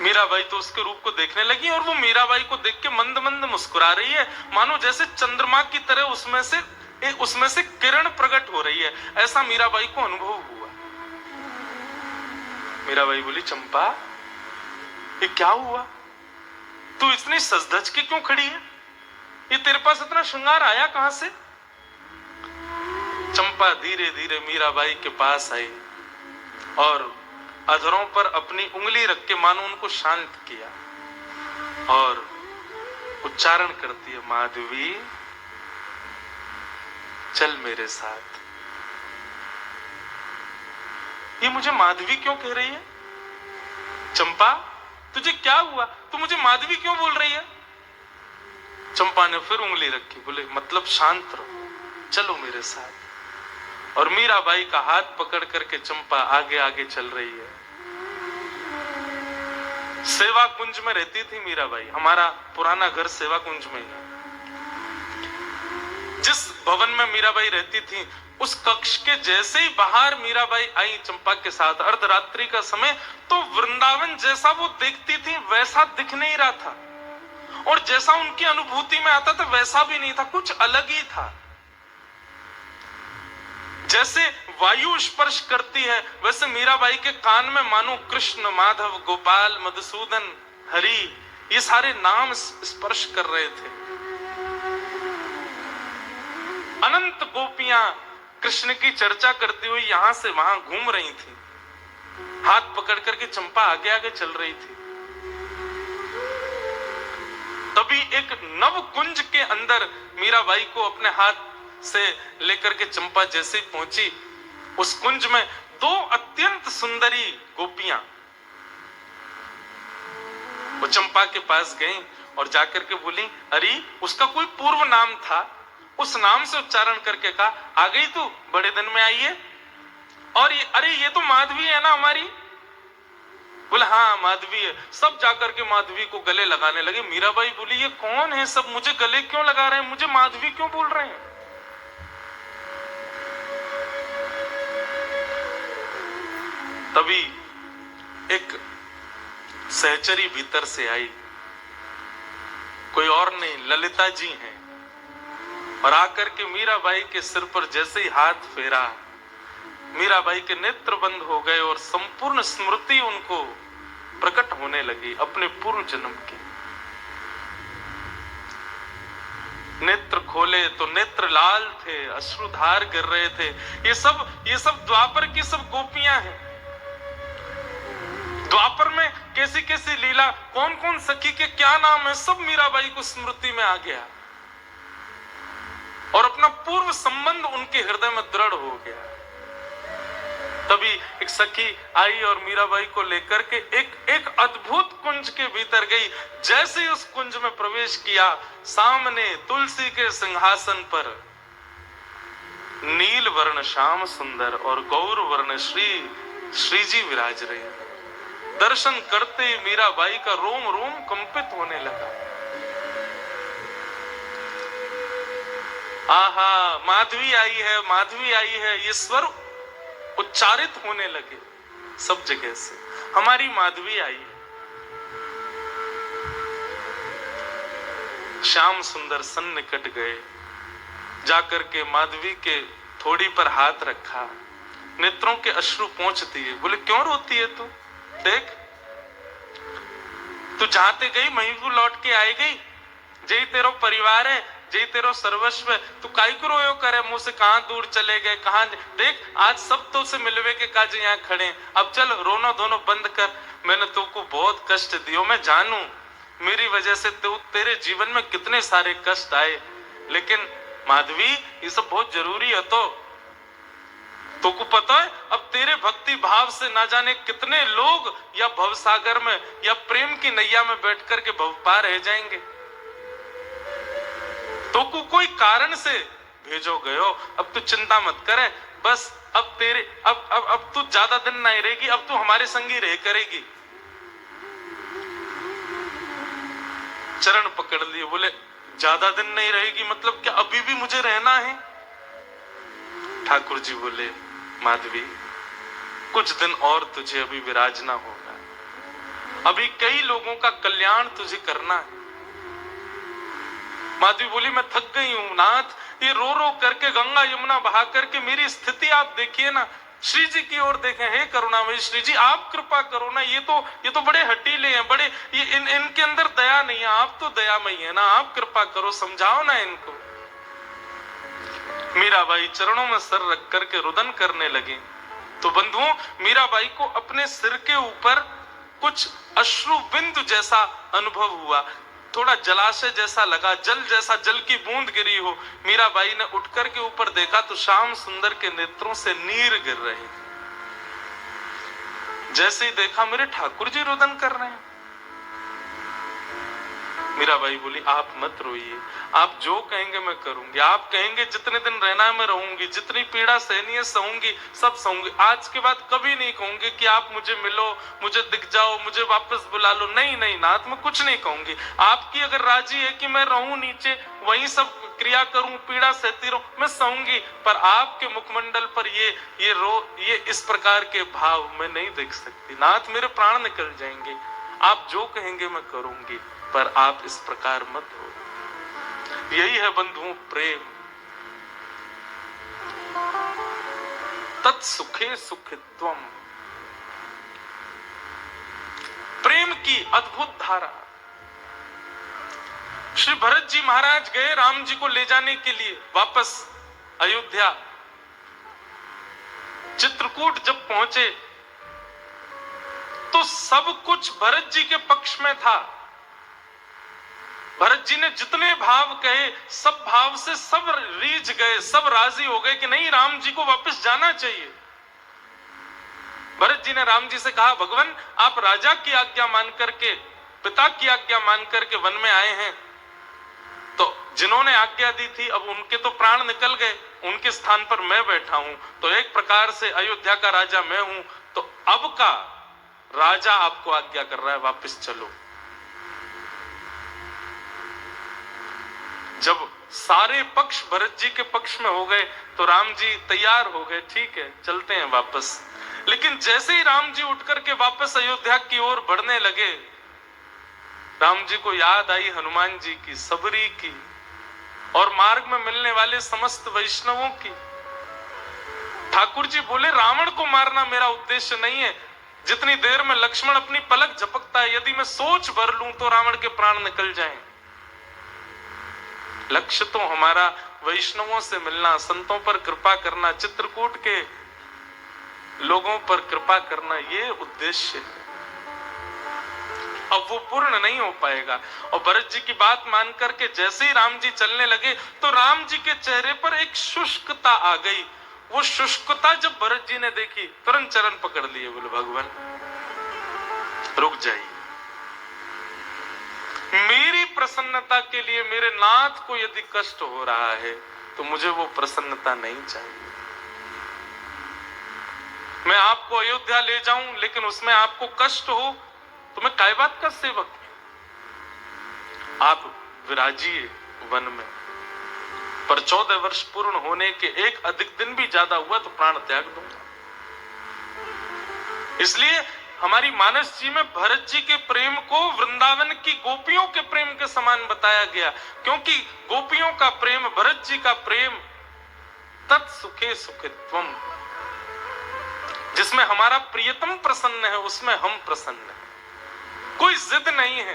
S1: मीराबाई तो उसके रूप को देखने लगी और वो मीराबाई को देख के मंद मंद मुस्कुरा रही है, मानो जैसे चंद्रमा की तरह उसमें से किरण प्रकट हो रही है, ऐसा मीराबाई को अनुभव हुआ। मीराबाई बोली, चंपा ये क्या हुआ? तू इतनी सजधज के क्यों खड़ी है? ये तेरे पास इतना श्रृंगार आया कहां से? चंपा धीरे धीरे मीराबाई के पास आई और अधरों पर अपनी उंगली रख के मानो उनको शांत किया और उच्चारण करती है, माधवी चल मेरे साथ। ये मुझे माधवी क्यों कह रही है? चंपा तुझे क्या हुआ? तू मुझे माधवी क्यों बोल रही है? चंपा ने फिर उंगली रखी, बोले मतलब शांत रहो, चलो मेरे साथ। और मीराबाई का हाथ पकड़ करके चंपा आगे आगे चल रही है। सेवा कुंज में रहती थी मीराबाई, हमारा पुराना घर सेवा कुंज में है। जिस भवन में मीराबाई रहती थी उस कक्ष के जैसे ही बाहर मीराबाई आई चंपा के साथ अर्धरात्रि का समय, तो वृंदावन जैसा वो देखती थी वैसा दिख नहीं रहा था और जैसा उनकी अनुभूति में आता था वैसा भी नहीं था, कुछ अलग ही था। जैसे वायु स्पर्श करती है वैसे मीराबाई के कान में मानो कृष्ण, माधव, गोपाल, मधुसूदन, हरि ये सारे नाम स्पर्श कर रहे थे। अनंत गोपियां कृष्ण की चर्चा करती हुई यहां से वहां घूम रही थी, हाथ पकड़ करके चंपा आगे आगे चल रही थी। तभी एक नव कुंज के अंदर मीराबाई को अपने हाथ से लेकर के चंपा जैसे ही पहुंची, उस कुंज में 2 अत्यंत सुंदरी गोपियां वो चंपा के पास गईं और जाकर के बोली, अरे उसका कोई पूर्व नाम था, उस नाम से उच्चारण करके कहा, आ गई तू, बड़े दिन में आई है। और ये तो माधवी है ना हमारी? बोले हाँ माधवी है। सब जाकर के माधवी को गले लगाने लगे। मीराबाई बोली, ये कौन है सब, मुझे गले क्यों लगा रहे हैं, मुझे माधवी क्यों बोल रहे हैं? तभी एक सहचरी भीतर से आई, कोई और नहीं ललिता जी हैं, और आकर के मीराबाई के सिर पर जैसे ही हाथ फेरा, मीराबाई के नेत्र बंद हो गए और संपूर्ण स्मृति उनको प्रकट होने लगी अपने पूर्व जन्म की। नेत्र खोले तो नेत्र लाल थे, अश्रुधार गिर रहे थे। ये सब द्वापर की सब गोपियां हैं। द्वापर में कैसी कैसी लीला, कौन कौन सखी के क्या नाम है, सब मीराबाई को स्मृति में आ गया और अपना पूर्व संबंध उनके हृदय में दृढ़ हो गया। तभी एक सखी आई और मीराबाई को लेकर के एक अद्भुत कुंज के भीतर गई। जैसे ही उस कुंज में प्रवेश किया, सामने तुलसी के सिंहासन पर नील वर्ण श्याम सुंदर और गौर वर्ण श्री जी विराज रहे हैं। दर्शन करते ही मीराबाई का रोम रोम कंपित होने लगा। आहा, माधवी आई है, माधवी आई है, ये स्वर उच्चारित होने लगे सब जगह से, हमारी माधवी आई है। श्याम सुंदर सन्निकट गए, जाकर के माधवी के थोड़ी पर हाथ रखा, नेत्रों के अश्रु पोंछ दिए। बोले, क्यों रोती है तू? देख, तू जहां ते गई वहीं को लौट के आई गई। जय तेरो परिवार है, जय तेरो सर्वस्व है, तू काई को रोयो करे, मुंह से कहां दूर चले गए, कहां। देख, आज सब तो से मिलवे के काज यहाँ खड़े। अब चल, रोनो धोनो बंद कर। मैंने तुमको बहुत कष्ट दियो, मैं जानू मेरी वजह से तेरे जीवन में कितने सारे कष्ट आए, लेकिन माधवी ये सब बहुत जरूरी है। तो को पता है अब तेरे भक्ति भाव से ना जाने कितने लोग या भवसागर में या प्रेम की नैया में बैठ करके भवपार रह जाएंगे। तो को कोई कारण से भेजो गयो, अब तू चिंता मत करे, बस अब तेरे अब तू ज्यादा दिन नहीं रहेगी, अब तू हमारे संगी रह करेगी। चरण पकड़ लिए, बोले ज्यादा दिन नहीं रहेगी मतलब क्या अभी भी मुझे रहना है? ठाकुर जी बोले माधवी कुछ दिन और तुझे अभी विराजना होगा, अभी कई लोगों का कल्याण तुझे करना है। माधवी बोली मैं थक गई हूं नाथ, ये रो रो करके गंगा यमुना बहा करके मेरी स्थिति आप देखिए ना, श्री जी की ओर देखें। हे करुणामय श्री जी आप कृपा करो ना, ये तो बड़े हटीले हैं, बड़े ये इनके अंदर दया नहीं है, आप तो दयामयी है ना, आप कृपा करो, समझाओ ना इनको। मीराबाई चरणों में सर रख करके रुदन करने लगी। तो बंधुओं मीराबाई को अपने सिर के ऊपर कुछ अश्रु बिंदु जैसा अनुभव हुआ, थोड़ा जलाशय जैसा लगा, जल जैसा, जल की बूंद गिरी हो। मीराबाई ने उठकर के ऊपर देखा तो श्याम सुंदर के नेत्रों से नीर गिर रहे। जैसे ही देखा मेरे ठाकुर जी रुदन कर रहे हैं। मीराबाई बोली आप मत रोइए, आप जो कहेंगे मैं करूंगी, आप कहेंगे जितने दिन रहना है मैं रहूंगी, जितनी पीड़ा सहनी है सहूंगी, सब सहूंगी। आज के बाद कभी नहीं कहूंगी कि आप मुझे मिलो, मुझे दिख जाओ, मुझे वापस बुला लो, नहीं नहीं नाथ मैं कुछ नहीं कहूंगी। आपकी अगर राजी है कि मैं रहूं नीचे वहीं सब क्रिया करूं, पीड़ा सहती रहूं, मैं सहूंगी, पर आपके मुखमंडल पर ये इस प्रकार के भाव मैं नहीं देख सकती नाथ, मेरे प्राण निकल जाएंगे। आप जो कहेंगे मैं करूंगी, पर आप इस प्रकार मत हो। यही है बंधुओं प्रेम, तत्सुखे सुखित्वम, प्रेम की अद्भुत धारा। श्री भरत जी महाराज गए राम जी को ले जाने के लिए वापस अयोध्या। चित्रकूट जब पहुंचे तो सब कुछ भरत जी के पक्ष में था। भरत जी ने जितने भाव कहे सब भाव से सब रीझ गए, सब राजी हो गए कि नहीं राम जी को वापस जाना चाहिए। भरत जी ने राम जी से कहा भगवान आप राजा की आज्ञा मान करके, पिता की आज्ञा मान करके वन में आए हैं, तो जिन्होंने आज्ञा दी थी अब उनके तो प्राण निकल गए, उनके स्थान पर मैं बैठा हूं, तो एक प्रकार से अयोध्या का राजा मैं हूं, तो अब का राजा आपको आज्ञा कर रहा है वापस चलो। जब सारे पक्ष भरत जी के पक्ष में हो गए तो राम जी तैयार हो गए, ठीक है चलते हैं वापस। लेकिन जैसे ही राम जी उठ करके वापस अयोध्या की ओर बढ़ने लगे, राम जी को याद आई हनुमान जी की, सबरी की और मार्ग में मिलने वाले समस्त वैष्णवों की। ठाकुर जी बोले रावण को मारना मेरा उद्देश्य नहीं है, जितनी देर में लक्ष्मण अपनी पलक झपकता है यदि मैं सोच भर लूं तो रावण के प्राण निकल जाएं। लक्ष्य तो हमारा वैष्णवों से मिलना, संतों पर कृपा करना, चित्रकूट के लोगों पर कृपा करना, ये उद्देश्य है। अब वो पूर्ण नहीं हो पाएगा। और भरत जी की बात मान करके जैसे ही राम जी चलने लगे तो राम जी के चेहरे पर एक शुष्कता आ गई। वो शुष्कता जब भरत जी ने देखी तुरंत चरण पकड़ लिए, बोले भगवान रुक जाइए, मेरी प्रसन्नता के लिए मेरे नाथ को यदि कष्ट हो रहा है तो मुझे वो प्रसन्नता नहीं चाहिए। मैं आपको अयोध्या ले जाऊं लेकिन उसमें आपको कष्ट हो तो मैं काय बात का सेवक? आप विराजिए वन में, पर 14 वर्ष पूर्ण होने के एक अधिक दिन भी ज्यादा हुआ तो प्राण त्याग दूंगा। इसलिए हमारी मानस जी में भरत जी के प्रेम को वृंदावन की गोपियों के प्रेम के समान बताया गया, क्योंकि गोपियों का प्रेम, भरत जी का प्रेम तत्सुखे सुखित्वम, जिसमें हमारा प्रियतम प्रसन्न है उसमें हम प्रसन्न हैं। कोई जिद नहीं है,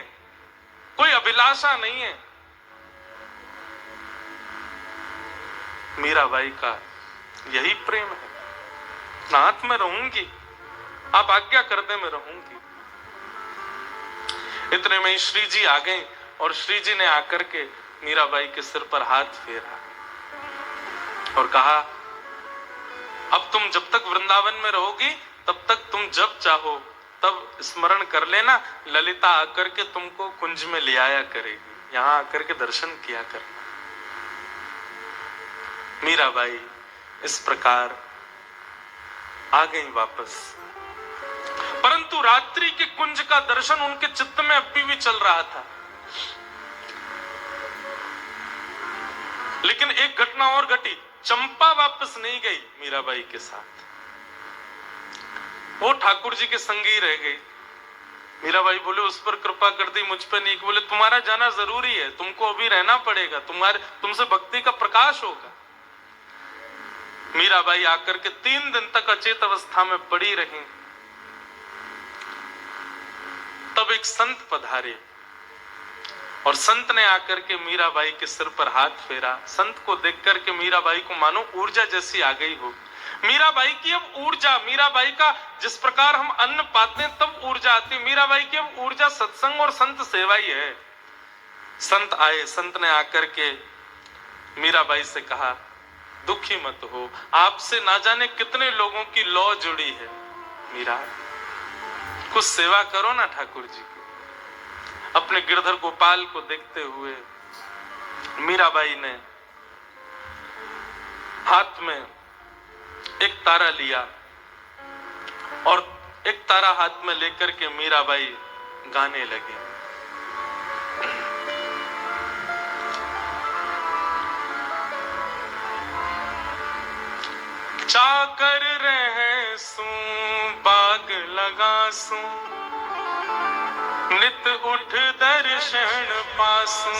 S1: कोई अभिलाषा नहीं है। मीराबाई का यही प्रेम है, नाथ में रहूंगी, आप आज्ञा कर दे मैं रहूंगी। इतने में श्री जी आ गए और श्री जी ने आकर के मीराबाई के सिर पर हाथ फेरा। और कहा अब तुम जब तक वृंदावन में रहोगी तब तक तुम जब चाहो तब स्मरण कर लेना, ललिता आकर के तुमको कुंज में ले आया करेगी, यहां आकर के दर्शन किया करना। मीराबाई इस प्रकार आ गई वापस, परंतु रात्रि के कुंज का दर्शन उनके चित्त में अभी भी चल रहा था। लेकिन एक घटना और घटी, चंपा वापस नहीं गई मीराबाई के साथ, वो ठाकुर जी के संग ही रह गई। मीराबाई बोले उस पर कृपा कर दी, मुझ पर नहीं। बोले तुम्हारा जाना जरूरी है, तुमको अभी रहना पड़ेगा, तुमसे भक्ति का प्रकाश होगा। मीराबाई आकर के 3 दिन तक अचेत अवस्था में पड़ी रही। तब एक संत पधारे और संत ने आकर के मीराबाई के सिर पर हाथ फेरा। संत को देख करके मीराबाई को मानो ऊर्जा जैसी आ गई हो। मीराबाई की अब ऊर्जा, मीराबाई का जिस प्रकार हम अन्न पाते हैं तब ऊर्जा आती, मीराबाई की अब ऊर्जा सत्संग और संत सेवा ही है। संत आए, संत ने आकर के मीराबाई से कहा दुखी मत हो, आपसे ना जाने कितने लोगों की लौ जुड़ी है, मीरा कुछ सेवा करो ना ठाकुर जी को। अपने गिरधर गोपाल को देखते हुए मीराबाई ने हाथ में एक तारा लिया और एक तारा हाथ में लेकर के मीराबाई गाने लगी। चाकर रहे सू बाग लगा सू, नित उठ दर्शन पासू,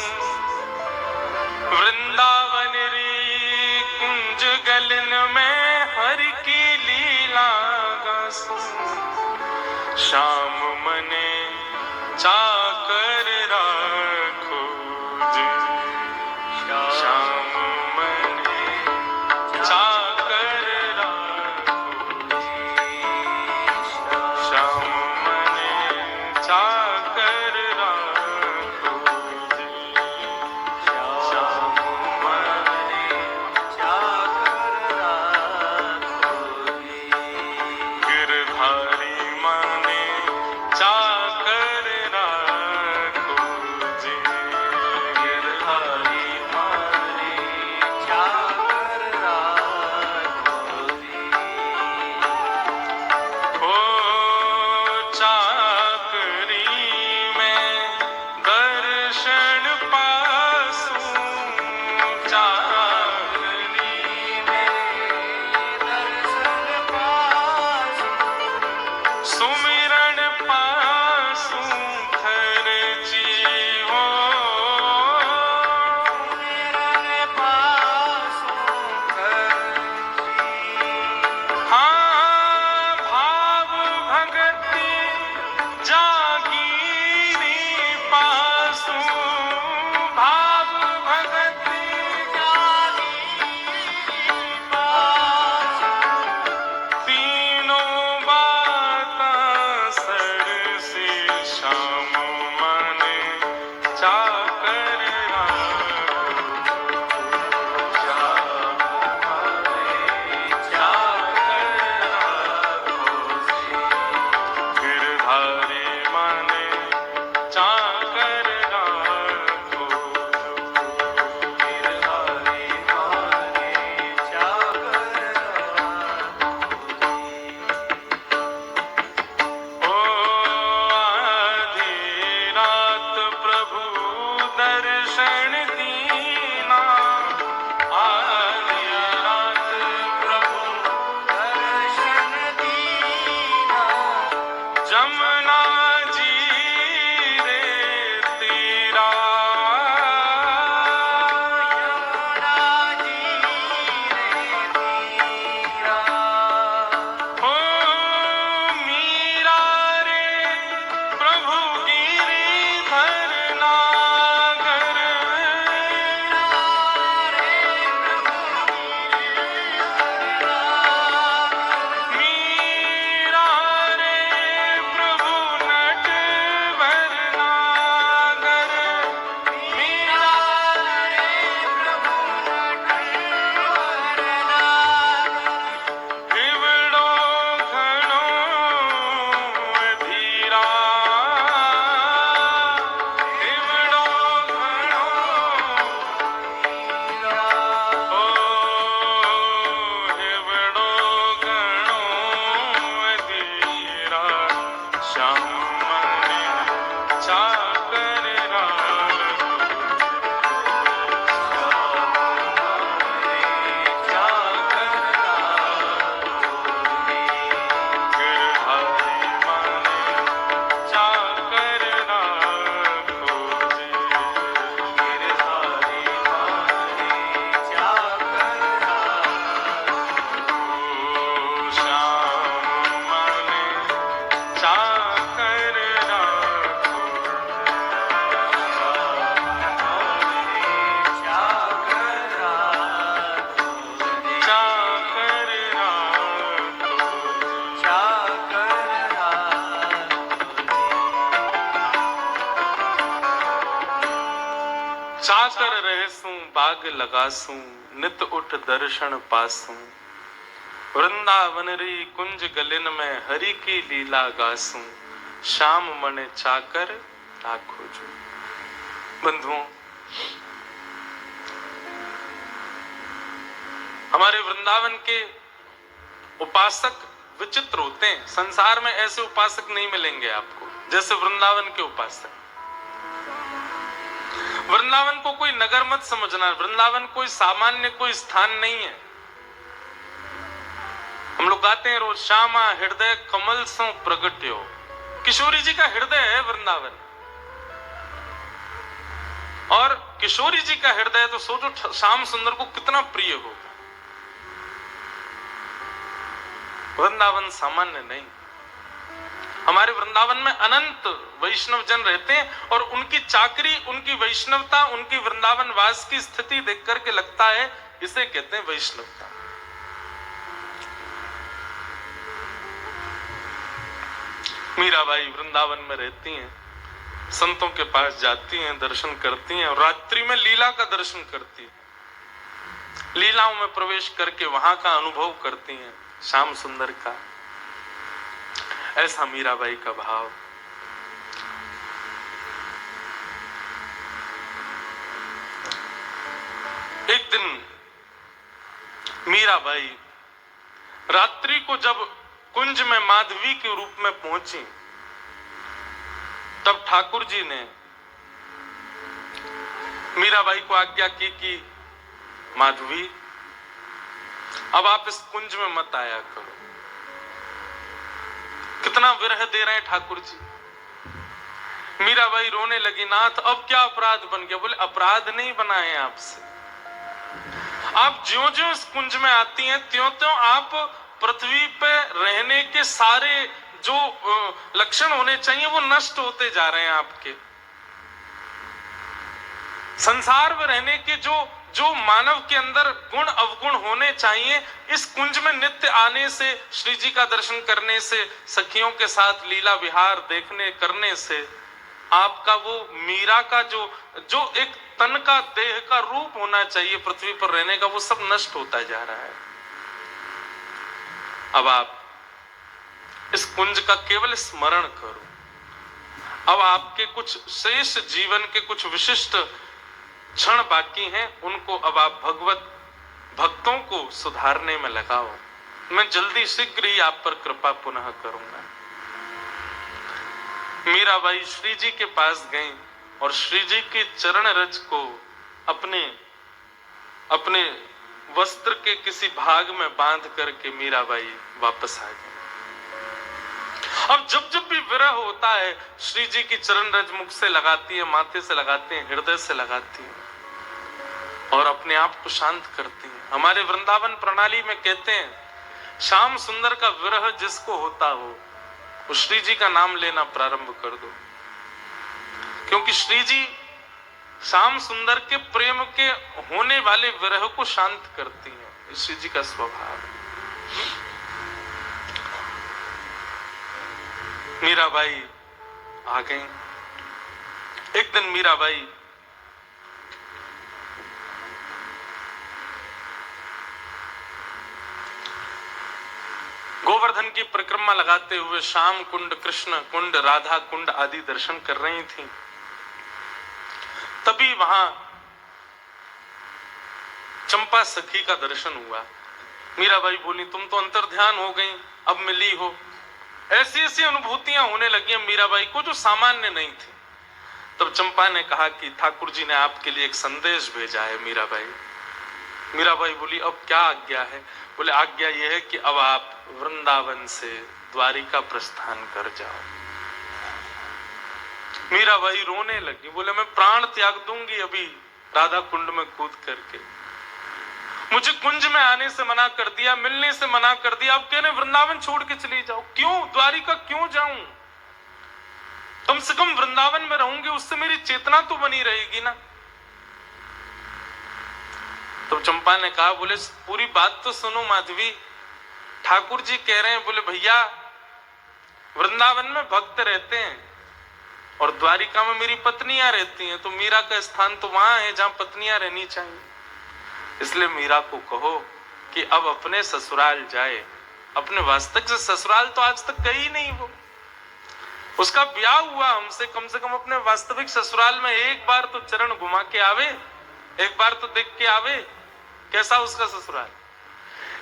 S1: वृंदावन री कुंज गलन में हरि की लीला गासू, श्याम मने चाकर राखो जी, श्याम मने चाकर राखो जी, श्याम मने चाकर राखो जी, श्याम मने चाकर राखो जी, गिरधारी मने चाकर राखो जी, गिरधारी मने चाकर राखो जी। ओ चाकरी में दर्शन पासू, चाकरी में दर्शन पासू, सुमिरन पासू थर जीवो, सुमिरन पासू थर जीवो। हाँ भाव भगति जागीरी पासू, भाव भगति जागीरी पासू, तीनों बातां सर से श्याम मने चाकर राखो, श्याम मने चाकर राखो जी, गिरधारी मने चाकर राखो, गिरधारी मने चाकर राखो जी। ओ आधी रात प्रभु दर्शन दीना, आधी रात प्रभु दर्शन दीना, जमुना जी रे तेरा, यमुना जी रे तेरा। ओ मीरा रे प्रभु गिरिधर नागर, मीरा रे प्रभु गिरिधर नागर, मीरा रे प्रभु श्याम मन चाकर राम गिरधारी मन चाकर राखो जी। गिरधारी मन चाकर राखो श्याम मन चाकर राखो चाकर चाकर रहसूं बाग लगासूं नित उठ दर्शन पासूं वृंदावन री कुंज गलिन में हरि की लीला गासूं श्याम मन चाकर राखो जो। बंधुओं, हमारे वृंदावन के उपासक विचित्र होते हैं। संसार में ऐसे उपासक नहीं मिलेंगे आपको जैसे वृंदावन के उपासक। वृंदावन को कोई नगर मत समझना, वृंदावन कोई सामान्य कोई स्थान नहीं है। हम लोग गाते हैं रोज, श्यामा हृदय कमल सो प्रगट्यो। किशोरी जी का हृदय है वृंदावन, और किशोरी जी का हृदय तो सोचो श्याम सुंदर को कितना प्रिय होगा। वृंदावन सामान्य नहीं। हमारे वृंदावन में अनंत वैष्णव जन रहते हैं और उनकी चाकरी, उनकी वैष्णवता, उनकी वृंदावन वास की स्थिति देख करके लगता है इसे कहते हैं वैष्णवता। मीराबाई वृंदावन में रहती हैं, संतों के पास जाती हैं, दर्शन करती हैं और रात्रि में लीला का दर्शन करती हैं। लीलाओं में प्रवेश करके वहां का अनुभव करती हैं श्याम सुंदर का। ऐसा मीराबाई का भाव। एक दिन मीराबाई रात्रि को जब कुंज में माधवी के रूप में पहुंची, तब ठाकुर जी ने मीराबाई को आज्ञा की कि माधवी, अब आप इस कुंज में मत आया करो। कितना विरह दे रहे हैं ठाकुर जी। मीराबाई रोने लगी, नाथ अब क्या अपराध बन गया? बोले अपराध नहीं बना है आपसे। आप ज्यों ज्यों इस कुंज में आती हैं त्यों त्यों आप पृथ्वी पे रहने के सारे जो लक्षण होने चाहिए वो नष्ट होते जा रहे हैं आपके। संसार में रहने के जो मानव के अंदर गुण अवगुण होने चाहिए, इस कुंज में नित्य आने से, श्री जी का दर्शन करने से, सखियों के साथ लीला विहार देखने करने से आपका वो मीरा का जो एक तन का देह का रूप होना चाहिए पृथ्वी पर रहने का, वो सब नष्ट होता जा रहा है। अब आप इस कुंज का केवल स्मरण करो। अब आपके कुछ शेष जीवन के कुछ विशिष्ट क्षण बाकी हैं, उनको अब आप भगवत भक्तों को सुधारने में लगाओ। मैं जल्दी शीघ्र ही आप पर कृपा पुनः करूंगा। मीराबाई श्री जी के पास गई और श्री जी के चरण रज को अपने वस्त्र के किसी भाग में बांध करके मीराबाई वापस आ गई। अब जब जब भी विरह होता है, श्री जी की चरण रज मुख से लगाती है, माथे से लगाती है, हृदय से लगाती है और अपने आप को शांत करती है। हमारे वृंदावन प्रणाली में कहते हैं, श्याम सुंदर का विरह जिसको होता हो वो श्री जी का नाम लेना प्रारंभ कर दो, क्योंकि श्री जी श्याम सुंदर के प्रेम के होने वाले विरह को शांत करती हैं। श्री जी का स्वभाव। मीराबाई आ गई। एक दिन मीराबाई गोवर्धन की परिक्रमा लगाते हुए श्याम कुंड, कृष्ण कुंड, राधा कुंड आदि दर्शन कर रही थी। तभी वहां चंपा सखी का दर्शन हुआ। मीराबाई बोली, तुम तो अंतर्ध्यान हो गई, अब मिली हो। ऐसी ऐसी अनुभूतियां होने लगी मीराबाई को जो सामान्य नहीं थी। तब चंपा ने कहा कि ठाकुर जी ने आपके लिए एक संदेश भेजा है मीराबाई। मीराबाई बोली अब क्या आज्ञा है? बोले आज्ञा यह है कि अब आप वृंदावन से द्वारिका प्रस्थान कर जाओ। मीराबाई रोने लगी, बोले मैं प्राण त्याग दूंगी अभी राधा कुंड में कूद करके। मुझे कुंज में आने से मना कर दिया, मिलने से मना कर दिया, अब कह रहे वृंदावन छोड़ के चली जाओ। क्यों द्वारिका क्यों जाऊं? कम से कम वृंदावन में रहूंगी, उससे मेरी चेतना तो बनी रहेगी ना। तो चंपा ने कहा, बोले पूरी बात तो सुनो माधवी, ठाकुर जी कह रहे हैं, बोले भैया वृंदावन में भक्त रहते हैं और द्वारिका में मेरी पत्नियां रहती हैं, तो मीरा का स्थान तो वहां है जहां पत्नियां रहनी चाहिए। इसलिए मीरा को कहो कि अब अपने ससुराल जाए। अपने वास्तविक से ससुराल तो आज तक गई नहीं, वो उसका ब्याह हुआ हमसे, कम से कम अपने वास्तविक ससुराल में एक बार तो चरण घुमा के आवे, एक बार तो देख के आवे कैसा उसका ससुराल।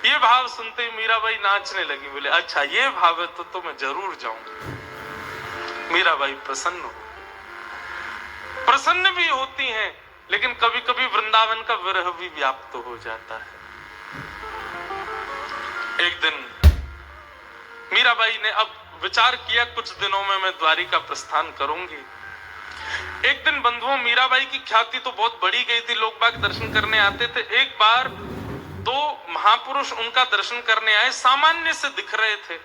S1: ये भाव सुनते ही मीराबाई नाचने लगी, बोले अच्छा ये भाव है तो मैं जरूर जाऊंगी। मीराबाई प्रसन्न भी होती हैं, लेकिन कभी कभी वृंदावन का विरह भी व्याप्त हो जाता है। एक दिन मीराबाई ने अब विचार किया कुछ दिनों में मैं द्वारिका प्रस्थान करूंगी। एक दिन बंधुओं मीराबाई की ख्याति तो बहुत बढ़ी गई थी, लोग बाग दर्शन करने आते थे। एक बार दो महापुरुष उनका दर्शन करने आए, सामान्य से दिख रहे थे।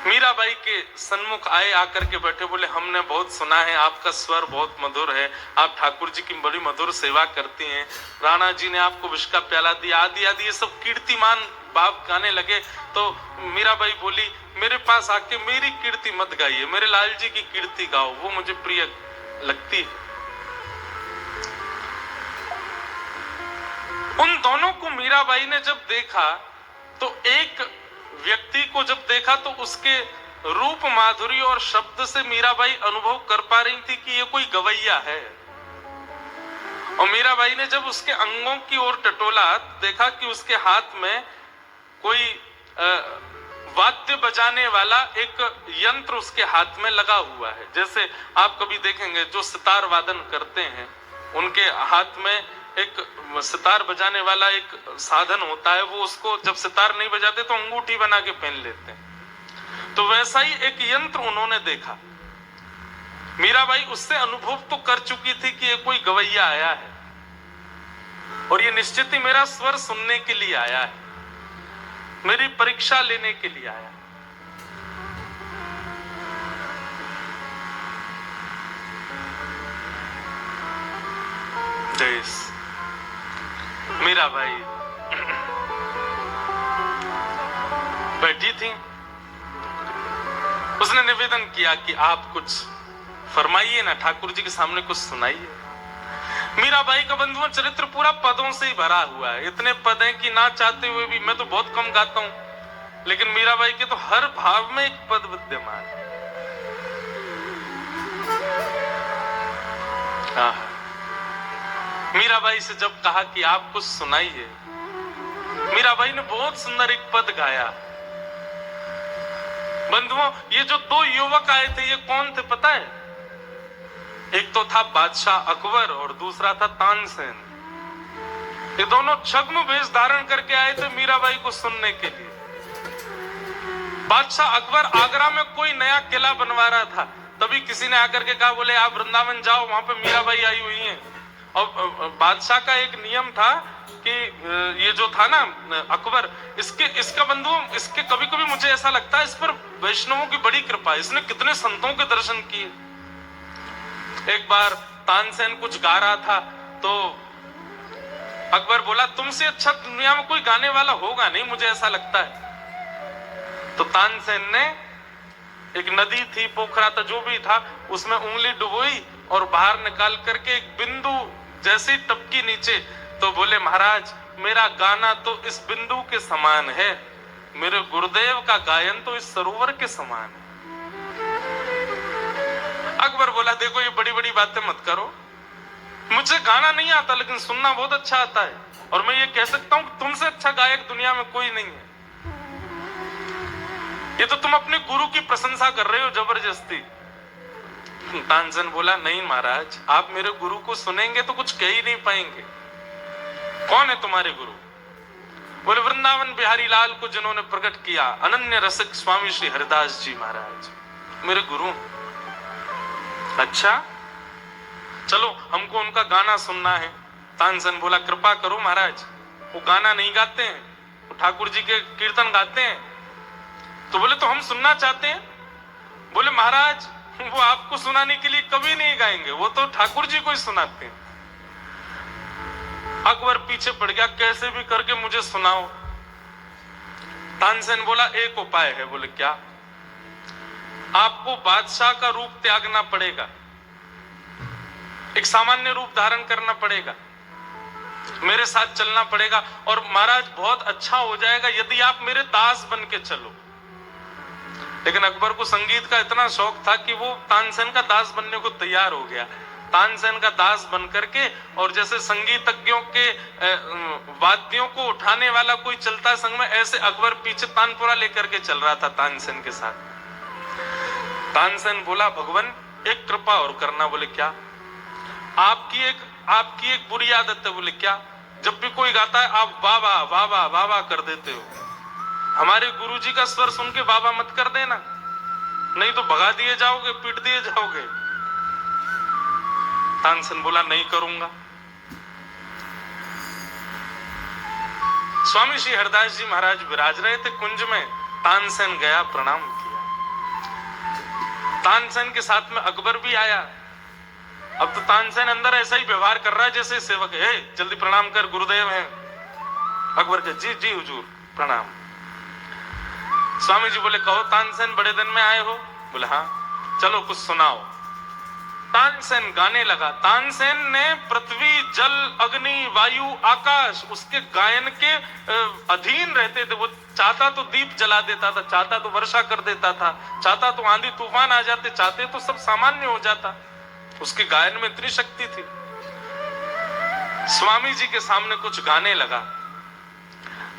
S1: मीराबाई के सन्मुख आए, आकर के बैठे, बोले हमने बहुत सुना है आपका स्वर बहुत मधुर है, आप ठाकुर जी की बड़ी मधुर सेवा करती हैं, राणा जी ने आपको विष का प्याला दिया, आदि आदि ये सब कीर्तिमान बाप गाने लगे। तो मीराबाई बोली मेरे पास आके मेरी कीर्ति मत गाइए, मेरे लाल जी की कीर्ति गाओ, वो मुझे प्रिय लगती है। उन दोनों को मीराबाई ने जब देखा तो एक व्यक्ति को जब देखा तो उसके रूप माधुरी और शब्द से मीराबाई अनुभव कर पा रही थी कि ये कोई गवैया है। और मीराबाई ने जब उसके अंगों की ओर टटोला, देखा कि उसके हाथ में कोई वाद्य बजाने वाला एक यंत्र उसके हाथ में लगा हुआ है। जैसे आप कभी देखेंगे जो सितार वादन करते हैं उनके हाथ में एक सितार बजाने वाला एक साधन होता है, वो उसको जब सितार नहीं बजाते तो अंगूठी बना के पहन लेते हैं। तो वैसा ही एक यंत्र उन्होंने देखा। मीराबाई उससे अनुभव तो कर चुकी थी कि ये कोई गवैया आया है और ये निश्चित ही मेरा स्वर सुनने के लिए आया है, मेरी परीक्षा लेने के लिए आया है। मीराबाई बैठी थी, उसने निवेदन किया कि आप कुछ फरमाइए ना, ठाकुर जी के सामने कुछ सुनाइए। मीराबाई का बंधुओं चरित्र पूरा पदों से ही भरा हुआ है। इतने पद हैं कि ना चाहते हुए भी, मैं तो बहुत कम गाता हूं, लेकिन मीराबाई के तो हर भाव में एक पद विद्यमान है। मीराबाई से जब कहा कि आप कुछ सुनाइए, मीराबाई ने बहुत सुंदर एक पद गाया। बंधुओं ये जो दो युवक आए थे ये कौन थे पता है? एक तो था बादशाह अकबर और दूसरा था तानसेन। ये दोनों छद्म वेश धारण करके आए थे मीराबाई को सुनने के लिए। बादशाह अकबर आगरा में कोई नया किला बनवा रहा था, तभी किसी ने आकर के कहा, बोले आप वृंदावन जाओ, वहां पे मीराबाई आई हुई है। और बादशाह का एक नियम था कि ये जो था ना अकबर, इसका बंधु, इसके कभी कभी मुझे ऐसा लगता है इस पर वैष्णवों की बड़ी कृपा है, इसने कितने संतों के दर्शन किए। एक बार तानसेन कुछ गा रहा था तो अकबर बोला तुमसे अच्छा दुनिया में कोई गाने वाला होगा नहीं, मुझे ऐसा लगता है। तो तानसेन ने एक नदी थी, पोखरा था, जो भी था, उसमें उंगली डुबोई और बाहर निकाल करके एक बिंदु जैसे ही टपकी नीचे, तो बोले महाराज मेरा गाना तो इस बिंदु के समान है, मेरे गुरुदेव का गायन तो इस सरोवर के समान है। अकबर बोला देखो ये बड़ी बड़ी बातें मत करो, मुझे गाना नहीं आता लेकिन सुनना बहुत अच्छा आता है, और मैं ये कह सकता हूं कि तुमसे अच्छा गायक दुनिया में कोई नहीं है। ये तो तुम अपने गुरु की प्रशंसा कर रहे हो जबरदस्ती। तानसेन बोला, नहीं महाराज, आप मेरे गुरु को सुनेंगे तो कुछ कह ही नहीं पाएंगे। कौन है तुम्हारे गुरु? बोले, वृंदावन बिहारी लाल को जिन्होंने प्रकट किया, अनन्य रसिक स्वामी श्री हरिदास जी महाराज मेरे गुरु। अच्छा, चलो हमको उनका गाना सुनना है। तानसेन बोला, कृपा करो महाराज, वो गाना नहीं गाते हैं, वो ठाकुर जी के कीर्तन गाते हैं। तो बोले, तो हम सुनना चाहते हैं। बोले, महाराज वो आपको सुनाने के लिए कभी नहीं गाएंगे, वो तो ठाकुर जी को ही सुनाते हैं। अकबर पीछे पड़ गया, कैसे भी करके मुझे सुनाओ। तानसेन बोला, एक उपाय है। बोले, क्या? आपको बादशाह का रूप त्यागना पड़ेगा, एक सामान्य रूप धारण करना पड़ेगा, मेरे साथ चलना पड़ेगा, और महाराज बहुत अच्छा हो जाएगा यदि आप मेरे दास बन के चलो। लेकिन अकबर को संगीत का इतना शौक था कि वो तानसेन का दास बनने को तैयार हो गया। तानसेन का दास बन करके, और जैसे संगीतज्ञों के वाद्यों को उठाने वाला कोई चलता है संग में, ऐसे अकबर पीछे तानपुरा लेकर के चल रहा था तानसेन के साथ। तानसेन बोला, भगवान एक कृपा और करना। बोले, क्या? आपकी एक बुरी आदत है। बोले, क्या? जब भी कोई गाता है आप वाह वाह वाह वाह वाह वाह कर देते हो। हमारे गुरुजी का स्वर सुन के वाह वाह मत कर देना, नहीं तो भगा दिए जाओगे, पीट दिए जाओगे। तानसेन बोला, नहीं करूंगा। स्वामी श्री हरिदास जी महाराज विराज रहे थे कुंज में। तानसेन गया, प्रणाम किया। तानसेन के साथ में अकबर भी आया। अब तो तानसेन अंदर ऐसा ही व्यवहार कर रहा है जैसे सेवक है, जल्दी प्रणाम कर, गुरुदेव हैं। अकबर के, जी जी हुजूर प्रणाम। स्वामी जी बोले, कहो तानसेन, बड़े दिन में आए हो? बोले, हाँ। चलो कुछ सुनाओ। तानसेन गाने लगा। तानसेन ने पृथ्वी, जल, अग्नि, वायु, आकाश उसके गायन के अधीन रहते थे। वो चाहता तो दीप जला देता था, चाहता तो वर्षा कर देता था, चाहता तो आंधी तूफान आ जाते, चाहते तो सब सामान्य हो जाता। उसके गायन में इतनी शक्ति थी। स्वामी जी के सामने कुछ गाने लगा।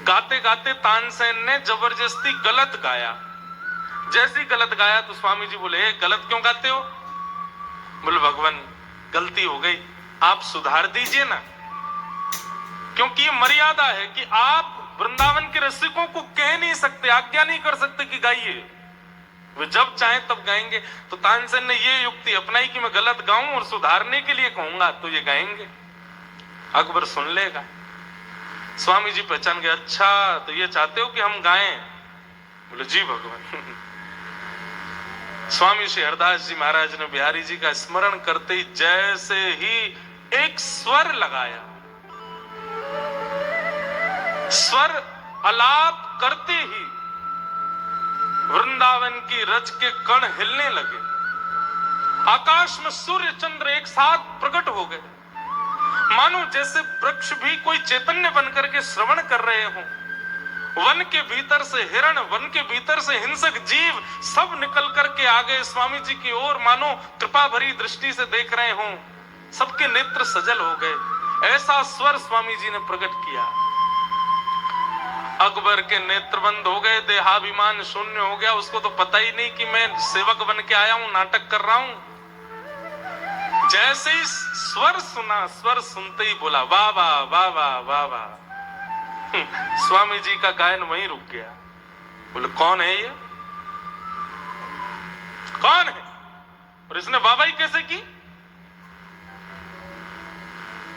S1: गाते गाते तानसेन ने जबरदस्ती गलत गाया। जैसे ही गलत गाया तो स्वामी जी बोले, गलत क्यों गाते हो? बोले, भगवान गलती हो गई, आप सुधार दीजिए ना। क्योंकि ये मर्यादा है कि आप वृंदावन के रसिकों को कह नहीं सकते, आज्ञा नहीं कर सकते कि गाइए, वे जब चाहे तब गाएंगे। तो तानसेन ने ये युक्ति अपनाई कि मैं गलत गाऊं और सुधारने के लिए कहूंगा तो ये गाएंगे, अकबर सुन लेगा। स्वामी जी पहचान गए, अच्छा तो ये चाहते हो कि हम गाएं? बोले, जी भगवान। स्वामी श्री हरिदास जी महाराज ने बिहारी जी का स्मरण करते ही जैसे ही एक स्वर लगाया, स्वर अलाप करते ही वृंदावन की रज के कण हिलने लगे। आकाश में सूर्य चंद्र एक साथ प्रकट हो गए, मानो जैसे वृक्ष भी कोई चैतन्य बनकर के श्रवण कर रहे हों। वन के भीतर से हिरण, वन के भीतर से हिंसक जीव सब निकल करके आ गए स्वामी जी की ओर, मानो कृपा भरी दृष्टि से देख रहे हों। सबके नेत्र सजल हो गए। ऐसा स्वर स्वामी जी ने प्रकट किया। अकबर के नेत्र बंद हो गए, देहाभिमान शून्य हो गया। उसको तो पता ही नहीं कि मैं सेवक बन के आया हूं, नाटक कर रहा हूं। जैसे ही स्वर सुना, स्वर सुनते ही बोला, वाह वाह वाह वाह वाह वाह। स्वामी जी का गायन वहीं रुक गया। बोले, कौन है ये? कौन है? और इसने वाहवाही कैसे की?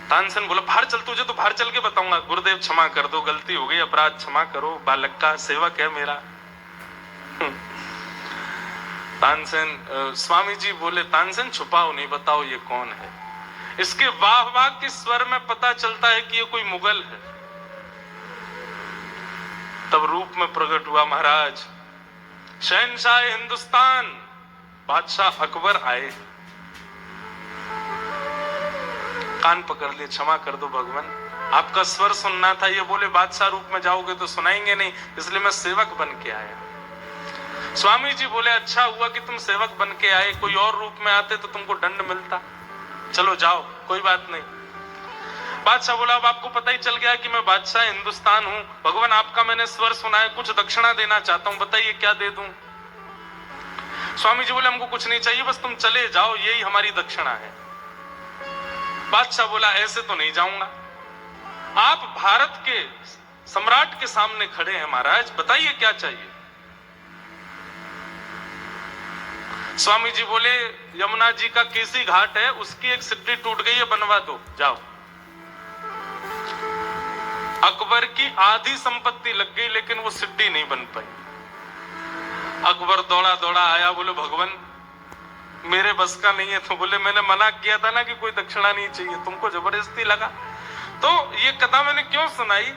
S1: तानसेन बोला, बाहर चल, तुझे तो बाहर चल के बताऊंगा। गुरुदेव क्षमा कर दो, गलती हो गई, अपराध क्षमा करो, बालक का सेवक है मेरा। तानसेन, स्वामी जी बोले, तानसेन छुपाओ नहीं, बताओ ये कौन है। इसके वाह वाह के स्वर में पता चलता है कि ये कोई मुगल है। तब रूप में प्रकट हुआ महाराज शहंशाह हिंदुस्तान, बादशाह अकबर आए। कान पकड़ लिए, क्षमा कर दो भगवान, आपका स्वर सुनना था। ये बोले बादशाह रूप में जाओगे तो सुनाएंगे नहीं, इसलिए मैं सेवक बन के आया। स्वामी जी बोले, अच्छा हुआ कि तुम सेवक बन के आए, कोई और रूप में आते तो तुमको दंड मिलता। चलो जाओ, कोई बात नहीं। बादशाह बोला अब आपको पता ही चल गया कि मैं बादशाह हिंदुस्तान हूं, भगवान आपका मैंने स्वर सुना है, कुछ दक्षिणा देना चाहता हूं, बताइए क्या दे दूं। स्वामी जी बोले हमको कुछ नहीं चाहिए, बस तुम चले जाओ, यही हमारी दक्षिणा है। बादशाह बोला ऐसे तो नहीं जाऊंगा, आप भारत के सम्राट के सामने खड़े हैं महाराज, बताइए क्या चाहिए। स्वामी जी बोले यमुना जी का केसी घाट है, उसकी एक सिड्डी टूट गई है, बनवा दो, जाओ। अकबर की आधी संपत्ति लग गई लेकिन वो सिड्डी नहीं बन पाई। अकबर दौड़ा दौड़ा आया, बोले भगवान मेरे बस का नहीं है। तो बोले मैंने मना किया था ना कि कोई दक्षिणा नहीं चाहिए, तुमको जबरदस्ती लगा। तो ये कथा मैंने क्यों सुनाई,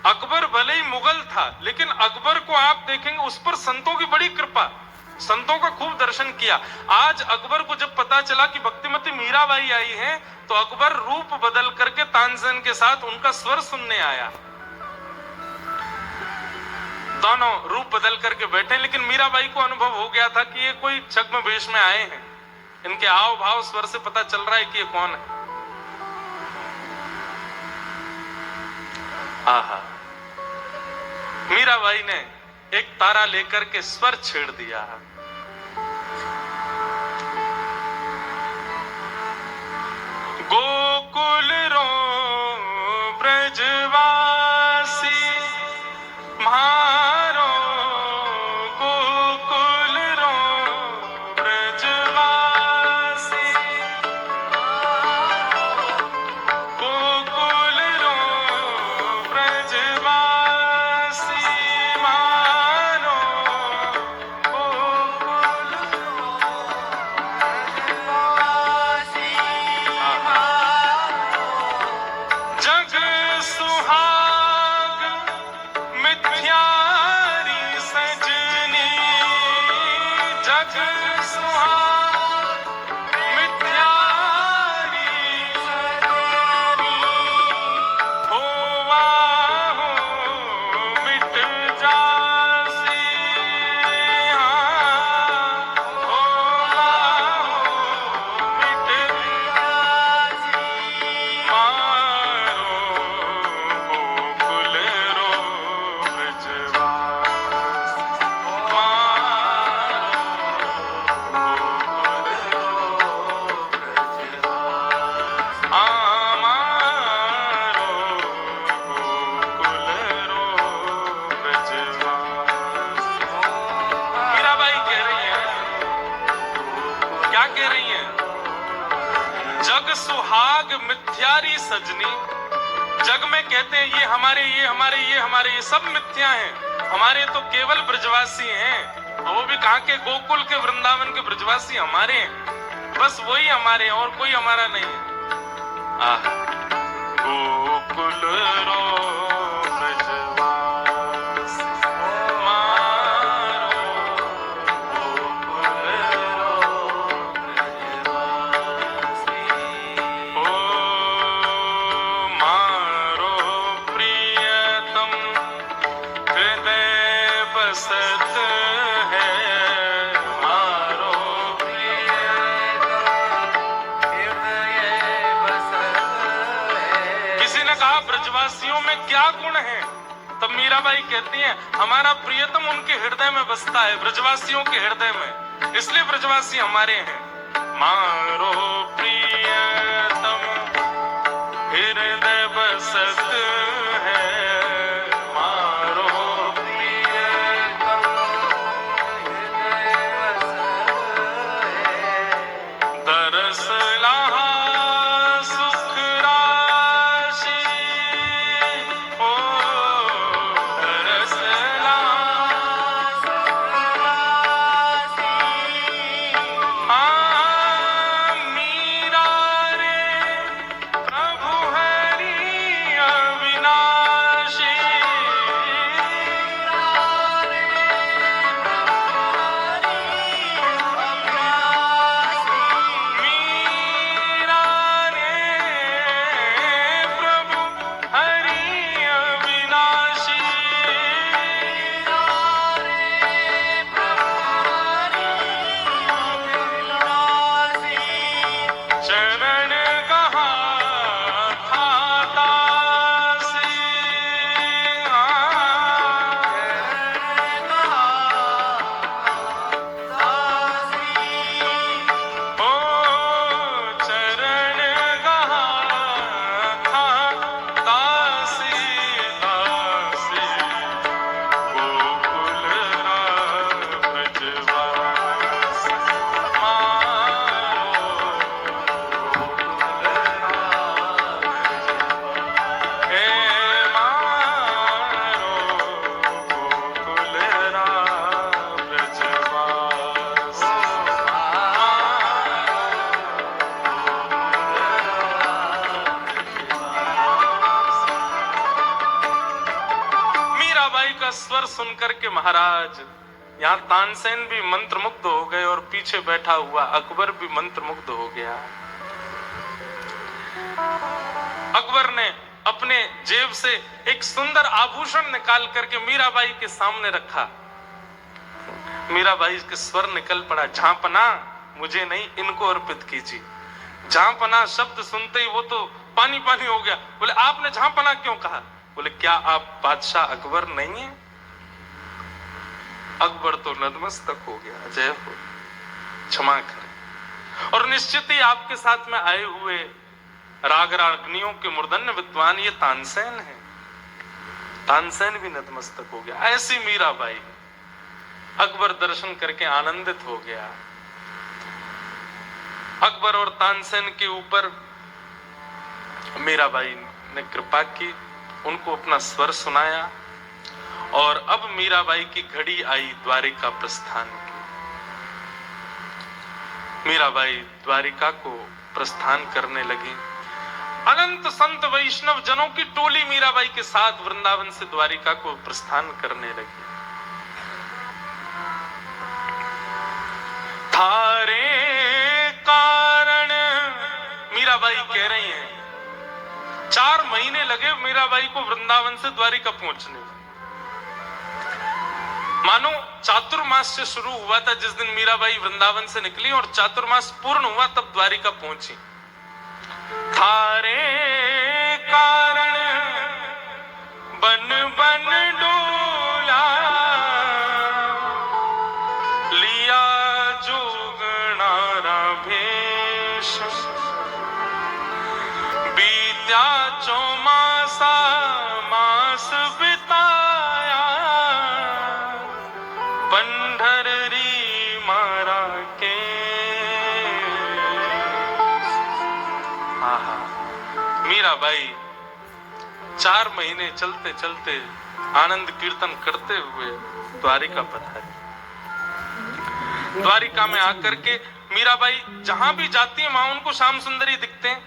S1: अकबर भले ही मुगल था लेकिन अकबर को आप देखेंगे उस पर संतों की बड़ी कृपा, संतों का खूब दर्शन किया। आज अकबर को जब पता चला कि भक्तिमती मीराबाई आई है तो अकबर रूप बदल करके तानसेन के साथ उनका स्वर सुनने आया। दोनों रूप बदल करके बैठे, लेकिन मीराबाई को अनुभव हो गया था कि ये कोई छद्म वेश में आए हैं, इनके हाव भाव स्वर से पता चल रहा है कि ये कौन है। आहा, मीराबाई ने एक तारा लेकर के स्वर छेड़ दिया। गोकुल रो ब्रजवासी मारो, गोकुल रो ब्रजवासी, गोकुल रो ब्रजवासी मारो, गोकुल रो ब्रजवासी जग सुहाग मिथ्यारी सजनी, जग सुहाग मिथ्यारी सजनी, होवा हो मिट जासी, होवा हो मिट जासी, मारो गोकुल रो ब्रजवासी, मारो गोकुल रो ब्रजवासी, मारो गोकुल रो ब्रजवासी। मीराबाई कह रही है, क्या कह रही है, जग सुहाग मिथ्यारी सजनी। जग में कहते हैं ये हमारे, ये हमारे, ये हमारे, ये सब मिथ्या हैं, हमारे तो केवल ब्रजवासी हैं। और वो भी कहाँ के, गोकुल के, वृंदावन के ब्रजवासी हमारे हैं, बस वही हमारे हैं और कोई हमारा नहीं है। गोकुल रो ब्रजवासी मारो, गोकुल रो ब्रजवासी, ओ मारो प्रियतम हृदय बसत है, मारो प्रियतम हृदय बसत है। किसी ने कहा ब्रजवासियों में क्या गुण है, तब मीराबाई कहती हैं हमारा प्रियतम उनके हृदय में बसता है, ब्रजवासियों के हृदय में, इसलिए ब्रजवासी हमारे हैं। मारो प्रियतम हृदय बसत है, मारो प्रियतम हृदय बसत है, दरस लहा सुख राशि, ओ दरस लहा सुख राशि, मीरा रे स्वर सुनकर के महाराज यहाँ तानसेन भी मंत्रमुग्ध हो गए और पीछे बैठा हुआ अकबर भी मंत्रमुग्ध हो गया। अकबर ने अपने जेब से एक सुंदर आभूषण निकाल करके मीराबाई के सामने रखा। मीराबाई के स्वर निकल पड़ा, झांपना मुझे नहीं, इनको अर्पित कीजिए। झांपना शब्द सुनते ही वो तो पानी पानी हो गया। बोले आपने झांपना क्यों कहा? बोले क्या आप बादशाह अकबर नहीं है? अकबर तो नतमस्तक हो गया, जय हो, क्षमा करें। और निश्चित ही आपके साथ में आए हुए राग रागनियों के मूर्धन्य विद्वान ये तानसेन है। तानसेन भी नतमस्तक हो गया। ऐसी मीराबाई। अकबर दर्शन करके आनंदित हो गया। अकबर और तानसेन के ऊपर मीराबाई ने कृपा की, उनको अपना स्वर सुनाया और अब मीराबाई की घड़ी आई द्वारिका प्रस्थान की। मीराबाई द्वारिका को प्रस्थान करने लगी। अनंत संत वैष्णव जनों की टोली मीराबाई के साथ वृंदावन से द्वारिका को प्रस्थान करने लगी। थारे कारण मीराबाई कह रही हैं 4 महीने लगे मीराबाई को वृंदावन से द्वारिका पहुंचने में। मानो चातुर्मास से शुरू हुआ था जिस दिन मीराबाई वृंदावन से निकली और चातुर्मास पूर्ण हुआ तब द्वारिका पहुंची। थारे कारण बन बन डोला लिया जोगणारा भेष, बीत्या चौमासा मास बिताया पंढरी मारा के। मीराबाई 4 महीने चलते चलते आनंद कीर्तन करते हुए द्वारिका पधारी। द्वारिका में आकर के मीराबाई जहां भी जाती है वहां उनको श्याम सुंदरी दिखते हैं।